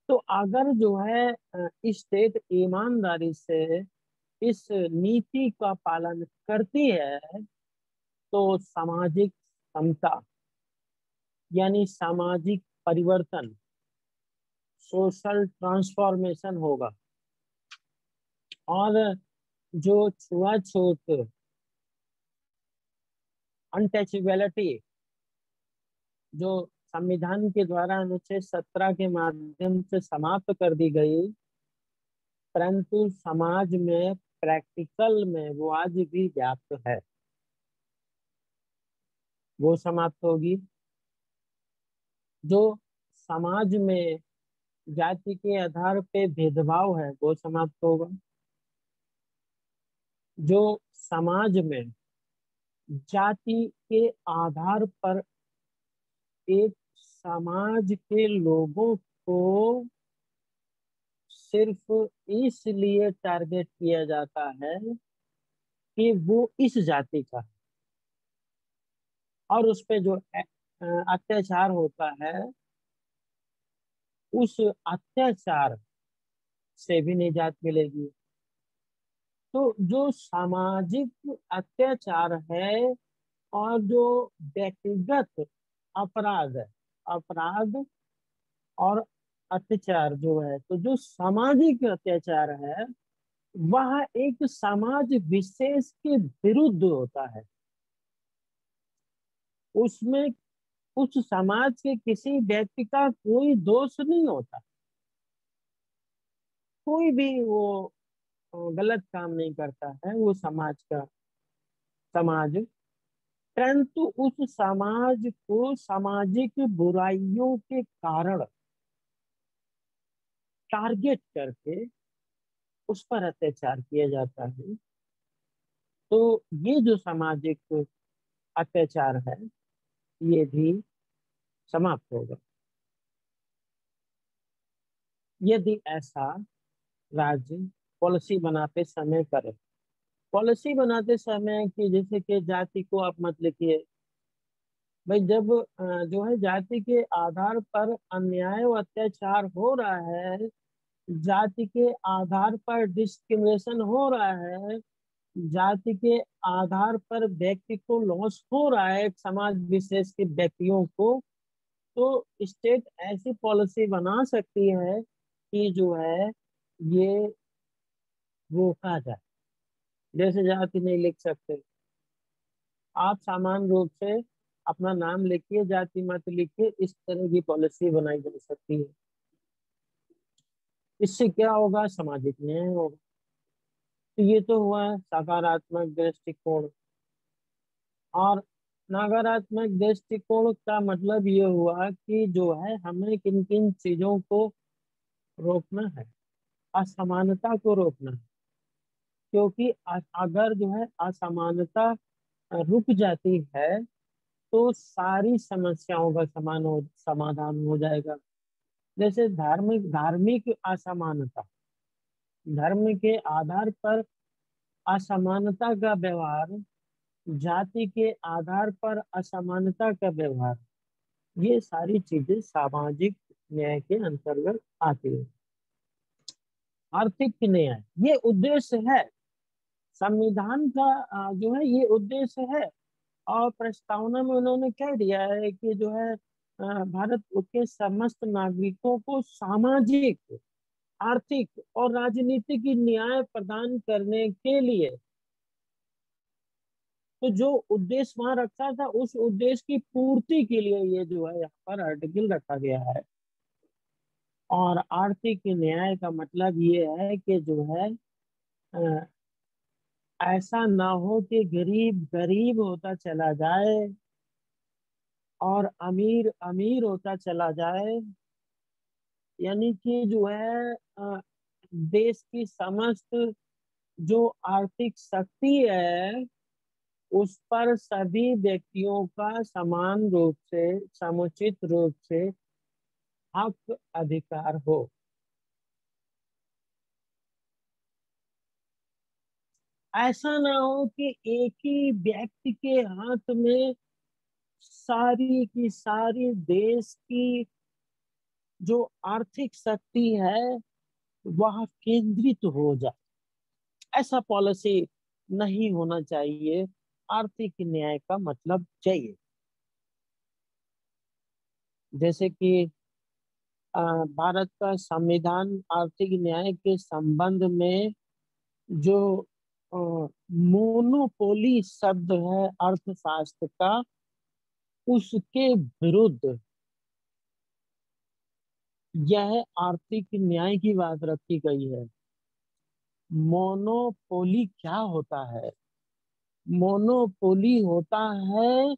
तो अगर जो है स्टेट ईमानदारी से इस नीति का पालन करती है तो सामाजिक समता यानी सामाजिक परिवर्तन, सोशल ट्रांसफॉर्मेशन होगा। और जो छुआछूत, अनटचेबिलिटी जो संविधान के द्वारा अनुच्छेद 17 के माध्यम से समाप्त कर दी गई, परंतु समाज में प्रैक्टिकल में वो आज भी व्याप्त है, वो समाप्त होगी। जो समाज में जाति के आधार पे भेदभाव है वो समाप्त होगा। जो समाज में जाति के आधार पर एक समाज के लोगों को सिर्फ इसलिए टारगेट किया जाता है कि वो इस जाति का है और उस पे जो अत्याचार होता है, उस अत्याचार से भी निजात मिलेगी। तो जो सामाजिक अत्याचार है और जो व्यक्तिगत अपराध है, अपराध और अत्याचार जो है, तो जो सामाजिक अत्याचार है वह एक समाज विशेष के विरुद्ध होता है। उसमें उस समाज के किसी व्यक्ति का कोई दोष नहीं होता, कोई भी वो गलत काम नहीं करता है वो समाज, परंतु उस समाज को सामाजिक बुराइयों के कारण टारगेट करके उस पर अत्याचार किया जाता है। तो ये जो सामाजिक अत्याचार है ये भी समाप्त होगा यदि ऐसा राज्य पॉलिसी बनाते समय करे। पॉलिसी बनाते समय कि जैसे कि जाति को आप मत लिखिए, भाई जब जो है जाति के आधार पर अन्याय व अत्याचार हो रहा है, जाति के आधार पर डिस्क्रिमिनेशन हो रहा है, जाति के आधार पर व्यक्ति को लॉस हो रहा है, समाज विशेष के व्यक्तियों को, तो स्टेट ऐसी पॉलिसी बना सकती है कि जो है ये रोका जाए। जैसे जाति नहीं लिख सकते, आप सामान्य रूप से अपना नाम लिखिए, जाति मत लिखिए, इस तरह की पॉलिसी बनाई जा सकती है। इससे क्या होगा? सामाजिक न्याय होगा। तो ये तो हुआ सकारात्मक दृष्टिकोण। और नकारात्मक दृष्टिकोण का मतलब ये हुआ कि जो है हमें किन किन चीजों को रोकना है, असमानता को रोकना है। क्योंकि अगर जो है असमानता रुक जाती है तो सारी समस्याओं का समाधान हो जाएगा। जैसे धार्मिक धार्मिक असमानता, धर्म के आधार पर असमानता का व्यवहार, जाति के आधार पर असमानता का व्यवहार, ये सारी चीजें सामाजिक न्याय के अंतर्गत आती है। आर्थिक न्याय ये उद्देश्य है, संविधान का जो है ये उद्देश्य है। और प्रस्तावना में उन्होंने कह दिया है कि जो है भारत के समस्त नागरिकों को सामाजिक, आर्थिक और राजनीतिक न्याय प्रदान करने के लिए, तो जो उद्देश्य वहां रखा था उस उद्देश्य की पूर्ति के लिए ये जो है यहाँ पर आर्टिकल रखा गया है। और आर्थिक न्याय का मतलब ये है कि जो है अ, ऐसा ना हो कि गरीब गरीब होता चला जाए और अमीर अमीर होता चला जाए। यानी कि जो है देश की समस्त जो आर्थिक शक्ति है उस पर सभी व्यक्तियों का समान रूप से, समुचित रूप से हक अधिकार हो। ऐसा ना हो कि एक ही व्यक्ति के हाथ में सारी की सारी देश की जो आर्थिक शक्ति है वह केंद्रित हो जाए। ऐसा पॉलिसी नहीं होना चाहिए। आर्थिक न्याय का मतलब चाहिए, जैसे कि भारत का संविधान आर्थिक न्याय के संबंध में जो मोनोपोली शब्द है अर्थशास्त्र का, उसके विरुद्ध यह आर्थिक न्याय की बात रखी गई है। मोनोपोली क्या होता है? मोनोपोली होता है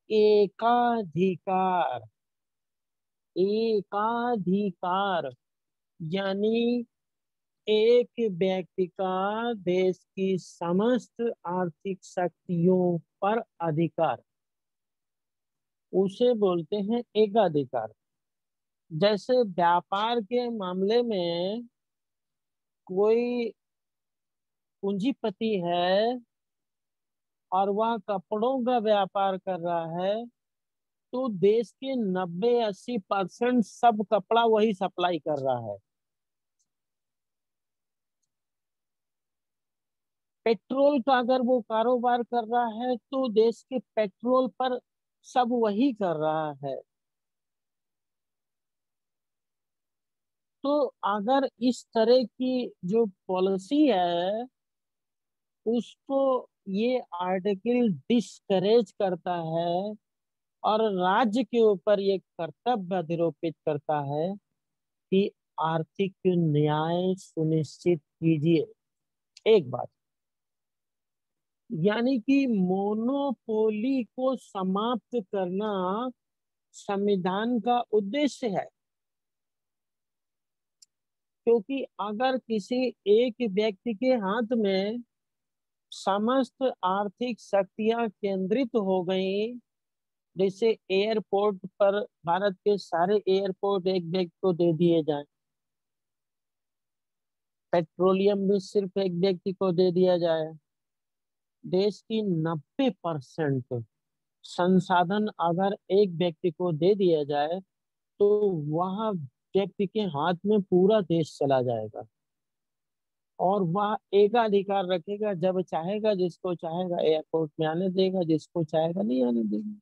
एकाधिकार। एकाधिकार यानी एक व्यक्ति का देश की समस्त आर्थिक शक्तियों पर अधिकार, उसे बोलते हैं एकाधिकार। जैसे व्यापार के मामले में कोई पूंजीपति है और वह कपड़ों का व्यापार कर रहा है, तो देश के 90-80% सब कपड़ा वही सप्लाई कर रहा है। पेट्रोल का अगर वो कारोबार कर रहा है तो देश के पेट्रोल पर सब वही कर रहा है। तो अगर इस तरह की जो पॉलिसी है उसको ये आर्टिकल डिस्करेज करता है और राज्य के ऊपर ये कर्तव्य अधिरोपित करता है कि आर्थिक न्याय सुनिश्चित कीजिए। एक बात, यानी कि मोनोपोली को समाप्त करना संविधान का उद्देश्य है। क्योंकि अगर किसी एक व्यक्ति के हाथ में समस्त आर्थिक शक्तियां केंद्रित हो गई, जैसे एयरपोर्ट पर भारत के सारे एयरपोर्ट एक व्यक्ति को दे दिए जाएं, पेट्रोलियम भी सिर्फ एक व्यक्ति को दे दिया जाए, देश की 90% संसाधन अगर एक व्यक्ति को दे दिया जाए तो वह व्यक्ति के हाथ में पूरा देश चला जाएगा और वह एकाधिकार रखेगा, जब चाहेगा जिसको चाहेगा एयरपोर्ट में आने देगा, जिसको चाहेगा नहीं आने देगा।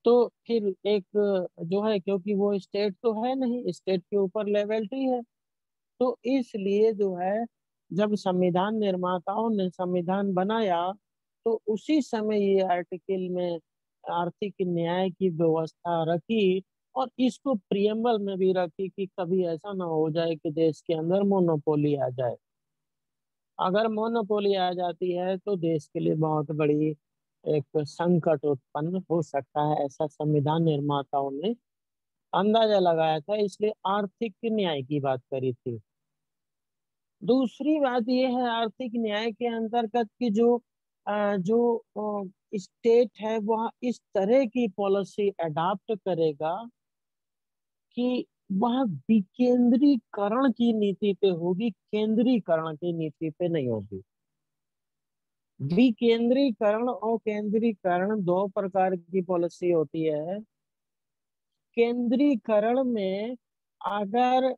तो फिर एक जो है, क्योंकि वो स्टेट तो है नहीं, स्टेट के ऊपर लेवलिटी है, तो इसलिए जो है जब संविधान निर्माताओं ने संविधान बनाया तो उसी समय ये आर्टिकल में आर्थिक न्याय की व्यवस्था रखी और इसको प्रियम्बल में भी रखी कि कभी ऐसा ना हो जाए कि देश के अंदर मोनोपोली आ जाए। अगर मोनोपोली आ जाती है तो देश के लिए बहुत बड़ी एक संकट उत्पन्न हो सकता है, ऐसा संविधान निर्माताओं ने अंदाजा लगाया था, इसलिए आर्थिक न्याय की बात करी थी। दूसरी बात यह है आर्थिक न्याय के अंतर्गत कि जो स्टेट है वह इस तरह की पॉलिसी अडॉप्ट करेगा कि वह विकेंद्रीकरण की नीति पे होगी, केंद्रीकरण की नीति पे नहीं होगी। विकेंद्रीकरण और केंद्रीकरण दो प्रकार की पॉलिसी होती है। केंद्रीकरण में अगर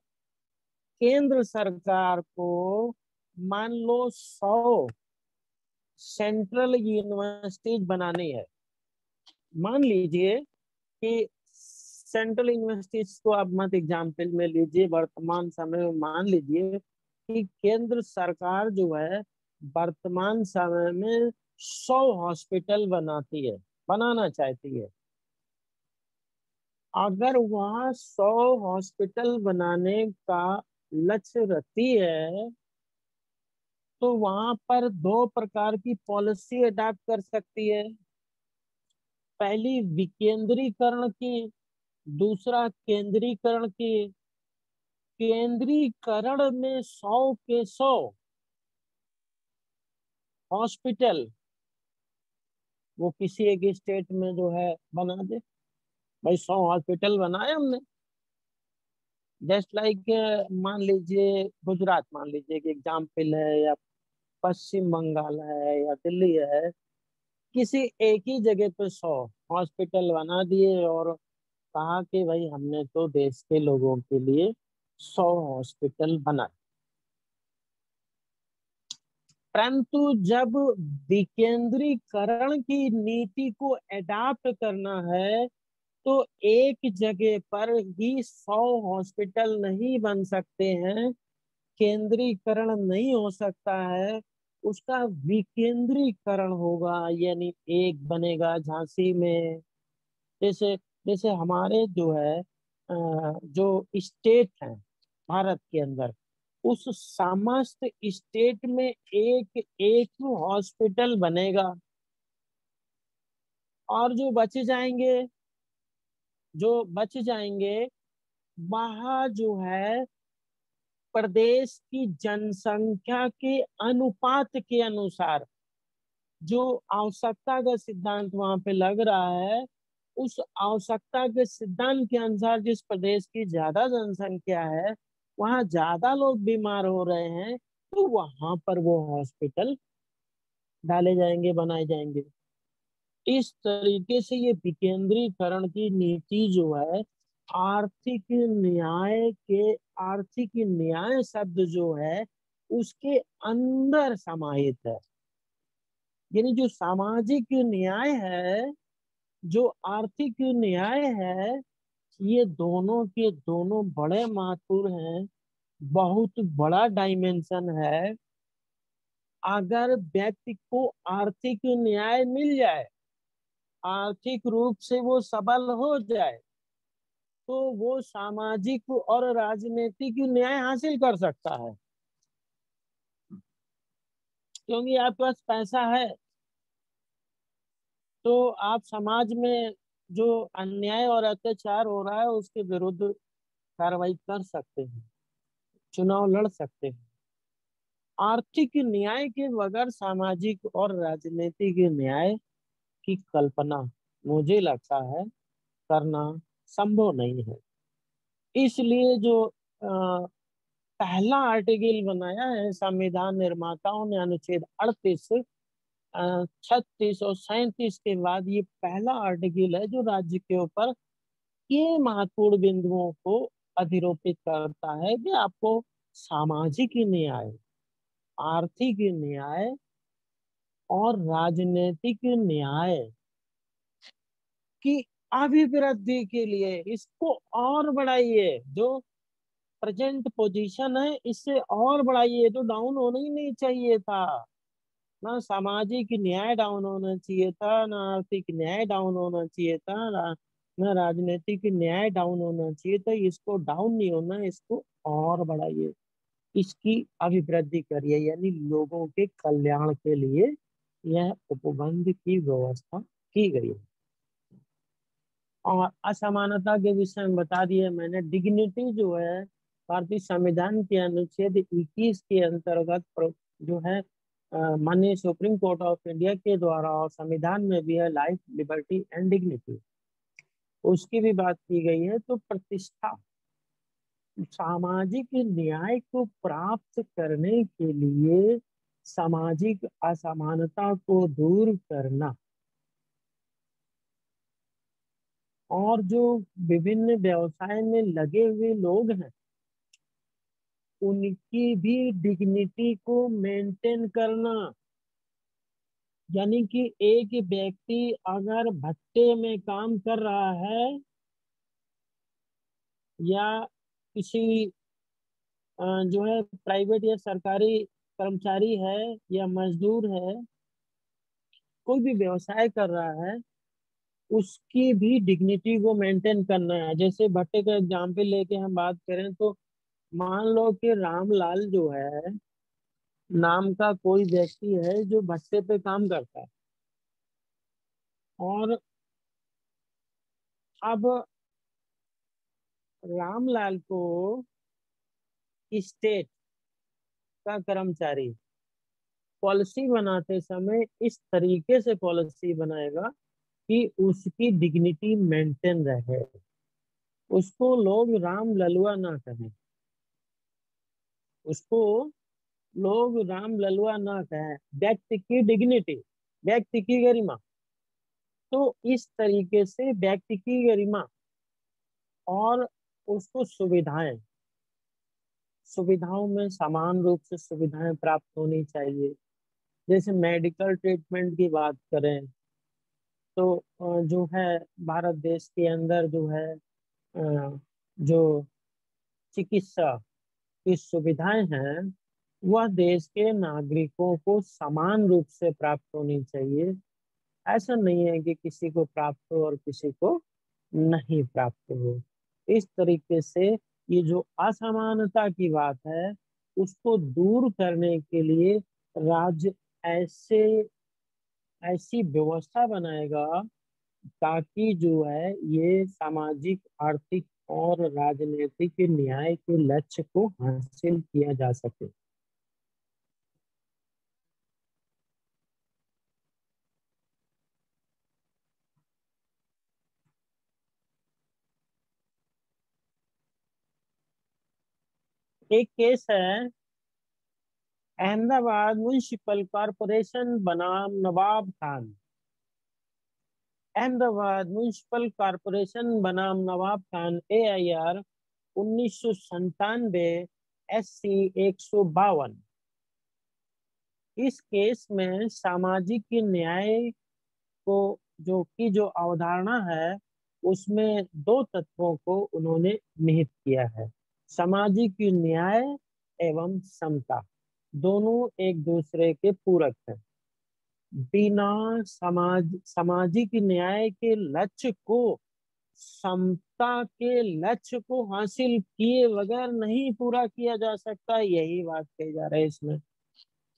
केंद्र सरकार को मान लो 100 सेंट्रल यूनिवर्सिटीज बनानी है, मान लीजिए कि सेंट्रल यूनिवर्सिटीज को आप मत एग्जाम्पल में लीजिए, वर्तमान समय में मान लीजिए कि केंद्र सरकार जो है वर्तमान समय में 100 हॉस्पिटल बनाना चाहती है। अगर वहाँ 100 हॉस्पिटल बनाने का लक्ष्य रखती है तो वहां पर दो प्रकार की पॉलिसी अडॉप्ट कर सकती है। पहली विकेंद्रीकरण की, दूसरा केंद्रीकरण की। केंद्रीकरण में 100 के 100 हॉस्पिटल वो किसी एक स्टेट में जो है बना दे। भाई 100 हॉस्पिटल बनाए हमने, जस्ट लाइक मान लीजिए गुजरात मान लीजिए कि एग्जाम्पल है, या पश्चिम बंगाल है, या दिल्ली है, किसी एक ही जगह पे 100 हॉस्पिटल बना दिए और कहा कि भाई हमने तो देश के लोगों के लिए 100 हॉस्पिटल बनाए। परंतु जब विकेंद्रीकरण की नीति को अडॉप्ट करना है तो एक जगह पर ही 100 हॉस्पिटल नहीं बन सकते हैं, केंद्रीकरण नहीं हो सकता है, उसका विकेंद्रीकरण होगा। यानी एक बनेगा झांसी में, जैसे जैसे हमारे जो है जो स्टेट है भारत के अंदर, उस समस्त स्टेट में एक एक हॉस्पिटल बनेगा और जो बच जाएंगे वहाँ जो है प्रदेश की जनसंख्या के अनुपात के अनुसार जो आवश्यकता का सिद्धांत वहां पे लग रहा है, उस आवश्यकता के सिद्धांत के अनुसार जिस प्रदेश की ज्यादा जनसंख्या है, वहां ज्यादा लोग बीमार हो रहे हैं, तो वहां पर वो हॉस्पिटल डाले जाएंगे, बनाए जाएंगे। इस तरीके से ये विकेंद्रीकरण की नीति जो है आर्थिक न्याय शब्द जो है उसके अंदर समाहित है। यानी जो सामाजिक न्याय है, जो आर्थिक न्याय है, ये दोनों के दोनों बड़े महत्वपूर्ण हैं, बहुत बड़ा डायमेंशन है। अगर व्यक्ति को आर्थिक न्याय मिल जाए, आर्थिक रूप से वो सबल हो जाए, तो वो सामाजिक और राजनीतिक न्याय हासिल कर सकता है। क्योंकि आपके पास पैसा है तो आप समाज में जो अन्याय और अत्याचार हो रहा है उसके विरुद्ध कार्रवाई कर सकते हैं, चुनाव लड़ सकते हैं। आर्थिक न्याय के बगैर सामाजिक और राजनीतिक न्याय की कल्पना मुझे लगता है करना संभव नहीं है। इसलिए जो पहला आर्टिकल बनाया है संविधान निर्माताओं ने, अनुच्छेद 38, 36 और 37 के बाद ये पहला आर्टिकल है जो राज्य के ऊपर ये महत्वपूर्ण बिंदुओं को अधिरोपित करता है कि आपको सामाजिक न्याय, आर्थिक न्याय और राजनीतिक न्याय की अभिवृद्धि के लिए इसको और बढ़ाइए। जो प्रेजेंट पोजीशन है इससे और बढ़ाइए, तो डाउन होना ही नहीं चाहिए था। ना सामाजिक न्याय डाउन होना चाहिए था, ना आर्थिक न्याय डाउन होना चाहिए था, ना राजनीतिक न्याय डाउन होना चाहिए था। इसको डाउन नहीं होना, इसको और बढ़ाइए, इसकी अभिवृद्धि करिए, यानी लोगों के कल्याण के लिए यह उपबंध की व्यवस्था की गई है। और असमानता के विषय में बता दिए मैंने। डिग्निटी जो है भारतीय संविधान के अनुच्छेद 21 के अंतर्गत जो है माननीय सुप्रीम कोर्ट ऑफ इंडिया के द्वारा और संविधान में भी है, लाइफ, लिबर्टी एंड डिग्निटी, उसकी भी बात की गई है। तो प्रतिष्ठा, सामाजिक न्याय को प्राप्त करने के लिए सामाजिक असमानता को दूर करना और जो विभिन्न व्यवसाय में लगे हुए लोग हैं उनकी भी डिग्निटी को मेंटेन करना। यानी कि एक व्यक्ति अगर भट्टे में काम कर रहा है या किसी जो है प्राइवेट या सरकारी कर्मचारी है या मजदूर है, कोई भी व्यवसाय कर रहा है, उसकी भी डिग्निटी को मेंटेन करना है। जैसे भट्टे का एग्जाम्पल लेके हम बात करें तो मान लो कि रामलाल जो है नाम का कोई व्यक्ति है जो भट्टे पे काम करता है, और अब रामलाल को स्टेट का कर्मचारी पॉलिसी बनाते समय इस तरीके से पॉलिसी बनाएगा कि उसकी डिग्निटी मेंटेन रहे, उसको लोग राम ललुआ ना कहें, उसको लोग राम ललुआ ना कहें, व्यक्ति की डिग्निटी, व्यक्ति की गरिमा। तो इस तरीके से व्यक्ति की गरिमा और उसको सुविधाएं, सुविधाओं में समान रूप से सुविधाएं प्राप्त होनी चाहिए। जैसे मेडिकल ट्रीटमेंट की बात करें तो जो है भारत देश के अंदर जो है जो चिकित्सा की सुविधाएं हैं वह देश के नागरिकों को समान रूप से प्राप्त होनी चाहिए। ऐसा नहीं है कि किसी को प्राप्त हो और किसी को नहीं प्राप्त हो। इस तरीके से ये जो असमानता की बात है उसको दूर करने के लिए राज्य ऐसे ऐसी व्यवस्था बनाएगा ताकि जो है ये सामाजिक, आर्थिक और राजनीतिक न्याय के लक्ष्य को हासिल किया जा सके। एक केस है, अहमदाबाद म्युनिसिपल कॉरपोरेशन बनाम नवाब खान। अहमदाबाद म्युनिसिपल कॉरपोरेशन बनाम नवाब खान AIR 1997 SC 152। इस केस में सामाजिक न्याय को जो अवधारणा है उसमें दो तत्वों को उन्होंने निहित किया है, सामाजिक न्याय एवं समता। दोनों एक दूसरे के पूरक हैं। बिना सामाजिक न्याय के लक्ष्य को समता के लक्ष्य को हासिल किए बगैर नहीं पूरा किया जा सकता, यही बात कही जा रही है इसमें।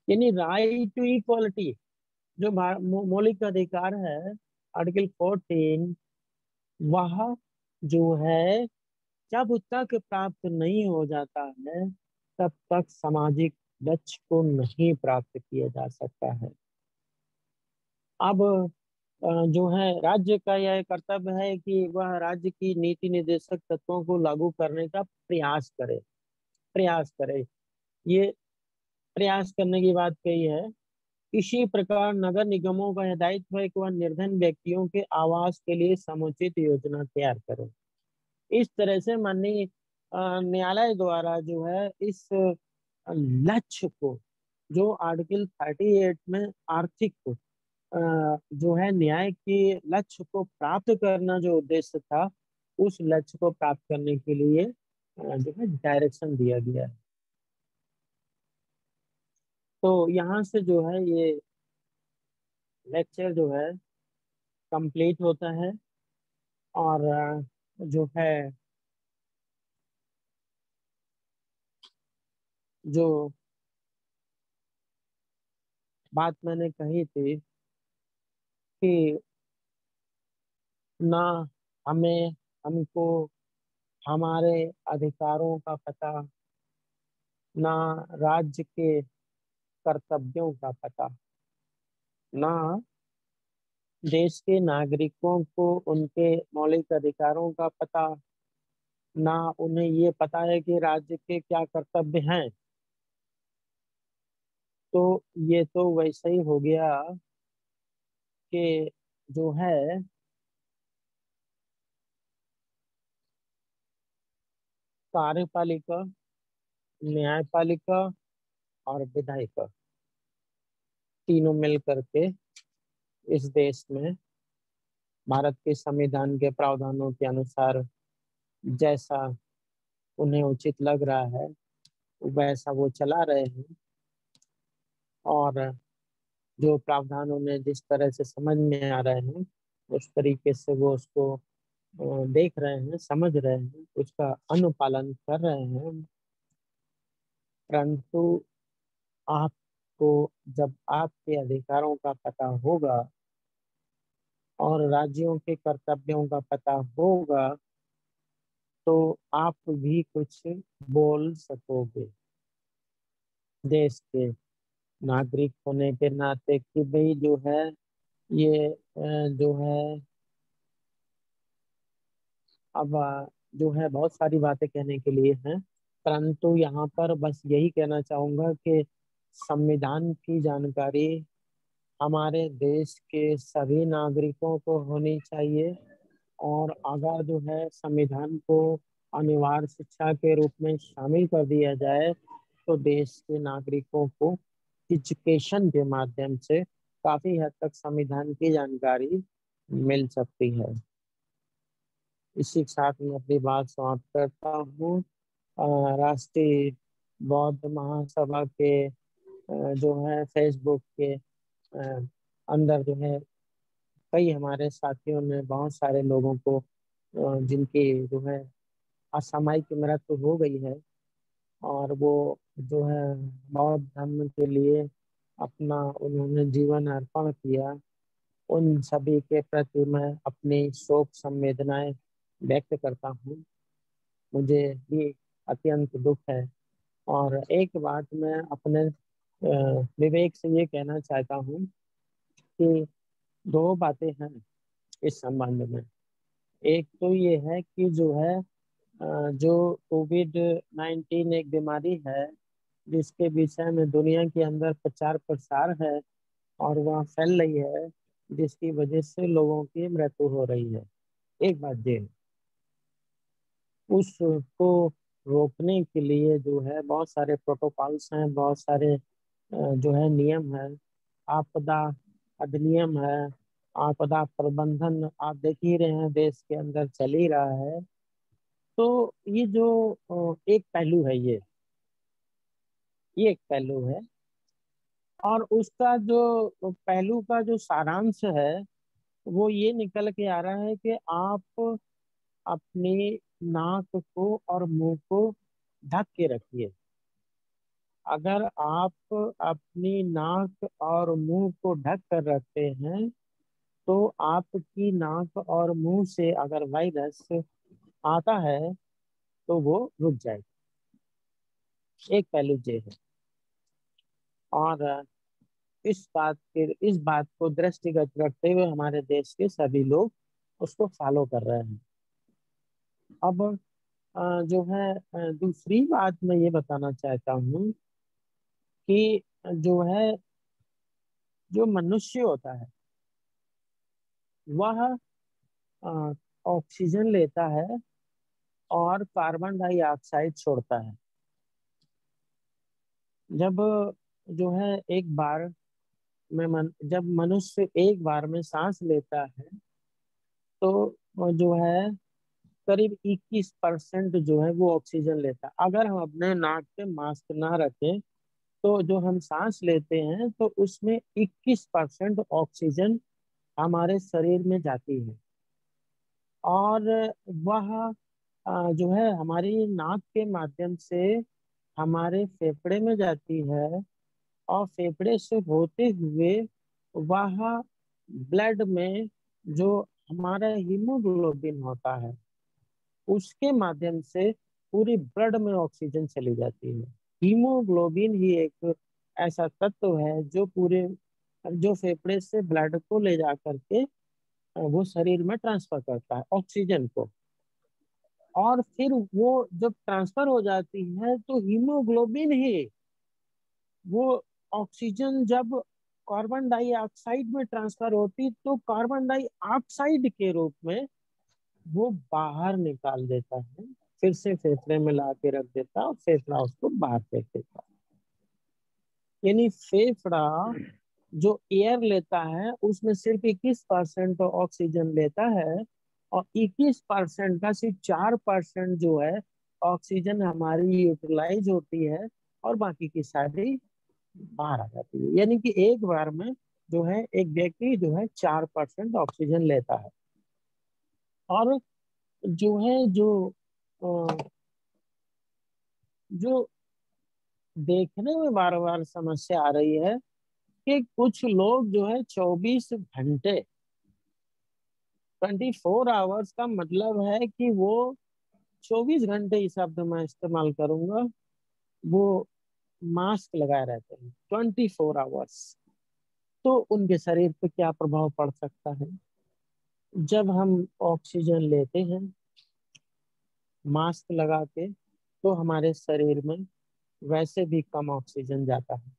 यानी राइट टू इक्वालिटी जो मौलिक अधिकार है आर्टिकल 14, वह जो है जब तक प्राप्त नहीं हो जाता है तब तक सामाजिक लक्ष्य को नहीं प्राप्त किया जा सकता है। अब जो है राज्य का यह कर्तव्य है कि वह राज्य की नीति निर्देशक तत्वों को लागू करने का प्रयास करे। ये प्रयास करने की बात कही है। इसी प्रकार नगर निगमों का यह दायित्व है कि वह निर्धन व्यक्तियों के आवास के लिए समुचित योजना तैयार करें। इस तरह से माननीय न्यायालय द्वारा जो है इस लक्ष्य को, जो आर्टिकल 38 में आर्थिक जो है न्याय के लक्ष्य को प्राप्त करना जो उद्देश्य था, उस लक्ष्य को प्राप्त करने के लिए जो है डायरेक्शन दिया गया है। तो यहाँ से जो है ये लेक्चर जो है कंप्लीट होता है। और जो है जो बात मैंने कही थी कि ना हमें हमको हमारे अधिकारों का पता, ना राज्य के कर्तव्यों का पता, ना देश के नागरिकों को उनके मौलिक अधिकारों का पता, ना उन्हें ये पता है कि राज्य के क्या कर्तव्य हैं। तो ये तो वैसे ही हो गया कि जो है कार्यपालिका, न्यायपालिका और विधायिका तीनों मिल करके इस देश में भारत के संविधान के प्रावधानों के अनुसार जैसा उन्हें उचित लग रहा है वैसा वो चला रहे हैं। और जो प्रावधान उन्हें जिस तरह से समझ में आ रहे हैं उस तरीके से वो उसको देख रहे हैं, समझ रहे हैं, उसका अनुपालन कर रहे हैं। परंतु आपको जब आपके अधिकारों का पता होगा और राज्यों के कर्तव्यों का पता होगा तो आप भी कुछ बोल सकोगे देश के नागरिक होने के नाते कि भाई जो है ये जो है अब जो है बहुत सारी बातें कहने के लिए हैं। परंतु यहाँ पर बस यही कहना चाहूंगा कि संविधान की जानकारी हमारे देश के सभी नागरिकों को होनी चाहिए। और अगर जो है संविधान को अनिवार्य शिक्षा के रूप में शामिल कर दिया जाए तो देश के नागरिकों को एजुकेशन के माध्यम से काफी हद तक संविधान की जानकारी मिल सकती है। इसी के साथ मैं अपनी बात समाप्त करता हूँ। राष्ट्रीय बौद्ध महासभा के जो है फेसबुक के अंदर जो है कई हमारे साथियों ने बहुत सारे लोगों को जिनकी जो है असामयिक मृत्यु हो गई है और वो जो है बौद्ध धर्म के लिए अपना उन्होंने जीवन अर्पण किया, उन सभी के प्रति मैं अपनी शोक संवेदनाएं व्यक्त करता हूँ। मुझे भी अत्यंत दुख है। और एक बात मैं अपने विवेक से ये कहना चाहता हूँ कि दो बातें हैं इस संबंध में। एक तो ये है कि जो है जो कोविड-19 एक बीमारी है जिसके विषय में दुनिया के अंदर प्रचार प्रसार है और वह फैल रही है जिसकी वजह से लोगों की मृत्यु हो रही है। एक बात ये, उसको रोकने के लिए जो है बहुत सारे प्रोटोकॉल्स हैं, बहुत सारे जो है नियम है, आपदा अधिनियम है, आपदा प्रबंधन आप देख ही रहे हैं देश के अंदर चल ही रहा है। तो ये जो एक पहलू है, ये एक पहलू है। और उसका जो पहलू का जो सारांश है वो ये निकल के आ रहा है कि आप अपनी नाक को और मुंह को ढक के रखिए। अगर आप अपनी नाक और मुंह को ढक कर रखते हैं तो आपकी नाक और मुंह से अगर वायरस आता है तो वो रुक जाएगा। एक पहलू ये है। और इस बात को दृष्टिगत रखते हुए हमारे देश के सभी लोग उसको फॉलो कर रहे हैं। अब जो है दूसरी बात मैं ये बताना चाहता हूँ कि जो है जो मनुष्य होता है वह ऑक्सीजन लेता है और कार्बन डाइऑक्साइड छोड़ता है। जब जो है एक बार जब मनुष्य एक बार में सांस लेता है तो वो जो है करीब 21% जो है वो ऑक्सीजन लेता है। अगर हम अपने नाक पे मास्क ना रखें तो जो हम सांस लेते हैं तो उसमें 21% ऑक्सीजन हमारे शरीर में जाती है और वह जो है हमारी नाक के माध्यम से हमारे फेफड़े में जाती है और फेफड़े से होते हुए वह ब्लड में जो हमारा हीमोग्लोबिन होता है उसके माध्यम से पूरी ब्लड में ऑक्सीजन चली जाती है। हीमोग्लोबिन ही एक ऐसा तत्व है जो फेफड़े से ब्लड को ले जा करके वो शरीर में ट्रांसफर करता है ऑक्सीजन को। और फिर वो जब ट्रांसफर हो जाती है तो हीमोग्लोबिन ही वो ऑक्सीजन जब कार्बन डाइऑक्साइड में ट्रांसफर होती तो कार्बन डाइऑक्साइड के रूप में वो बाहर निकाल देता है, फिर से फेफड़े में ला के रख देता और फेफड़ा उसको बाहर फेंक देता। यानी फेफड़ा जो एयर लेता है उसमें सिर्फ 21% ऑक्सीजन लेता है और 21% का सिर्फ 4% जो है ऑक्सीजन हमारी यूटिलाइज होती है और बाकी की सारी बाहर आ जाती है। यानी कि एक बार में जो है एक व्यक्ति जो है 4% ऑक्सीजन लेता है। और जो है जो देखने में बार बार समस्या आ रही है कि कुछ लोग जो है 24 घंटे 24 आवर्स का मतलब है कि वो 24 घंटे इस शब्द मैं इस्तेमाल करूंगा, वो मास्क लगाए रहते हैं 24 आवर्स। तो उनके शरीर पे क्या प्रभाव पड़ सकता है? जब हम ऑक्सीजन लेते हैं मास्क लगा के तो हमारे शरीर में वैसे भी कम ऑक्सीजन जाता है,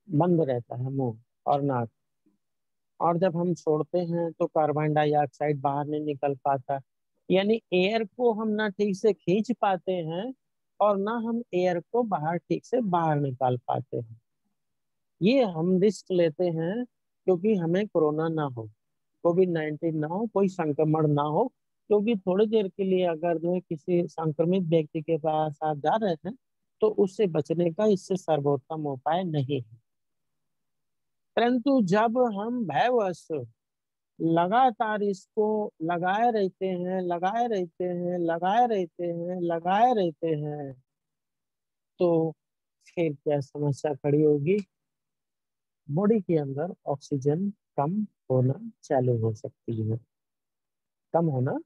बंद रहता है मुंह और नाक। और जब हम छोड़ते हैं तो कार्बन डाइऑक्साइड बाहर नहीं निकल पाता, यानी एयर को हम ना ठीक से खींच पाते हैं और ना हम एयर को बाहर ठीक से बाहर निकाल पाते हैं। ये हम रिस्क लेते हैं क्योंकि हमें कोरोना ना हो, कोविड-19 ना हो, कोई संक्रमण ना हो। क्योंकि थोड़ी देर के लिए अगर जो है किसी संक्रमित व्यक्ति के पास आप जा रहे हैं तो उससे बचने का इससे सर्वोत्तम उपाय नहीं है। परंतु जब हम भयवश लगातार इसको लगाए रहते हैं तो फिर क्या समस्या खड़ी होगी? बॉडी के अंदर ऑक्सीजन कम होना चालू हो सकती है, कम होना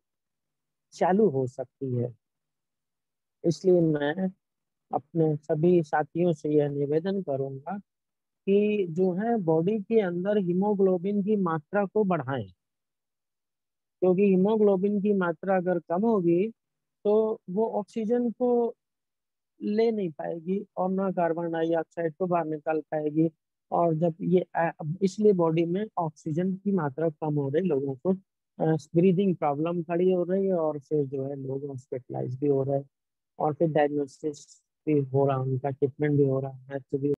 चालू हो सकती है। इसलिए मैं अपने सभी साथियों से यह निवेदन करूंगा कि जो है बॉडी के अंदर हीमोग्लोबिन की मात्रा को बढ़ाएं, क्योंकि हीमोग्लोबिन की मात्रा अगर कम होगी तो वो ऑक्सीजन को ले नहीं पाएगी और ना कार्बन डाइऑक्साइड को बाहर निकाल पाएगी। और जब इसलिए बॉडी में ऑक्सीजन की मात्रा कम हो रही, लोगों को ब्रीदिंग प्रॉब्लम खड़ी हो रही है और फिर जो है लोग हॉस्पिटलाइज भी हो रहे हैं और फिर डायग्नोसिस भी हो रहा है, उनका ट्रीटमेंट भी हो रहा है, भी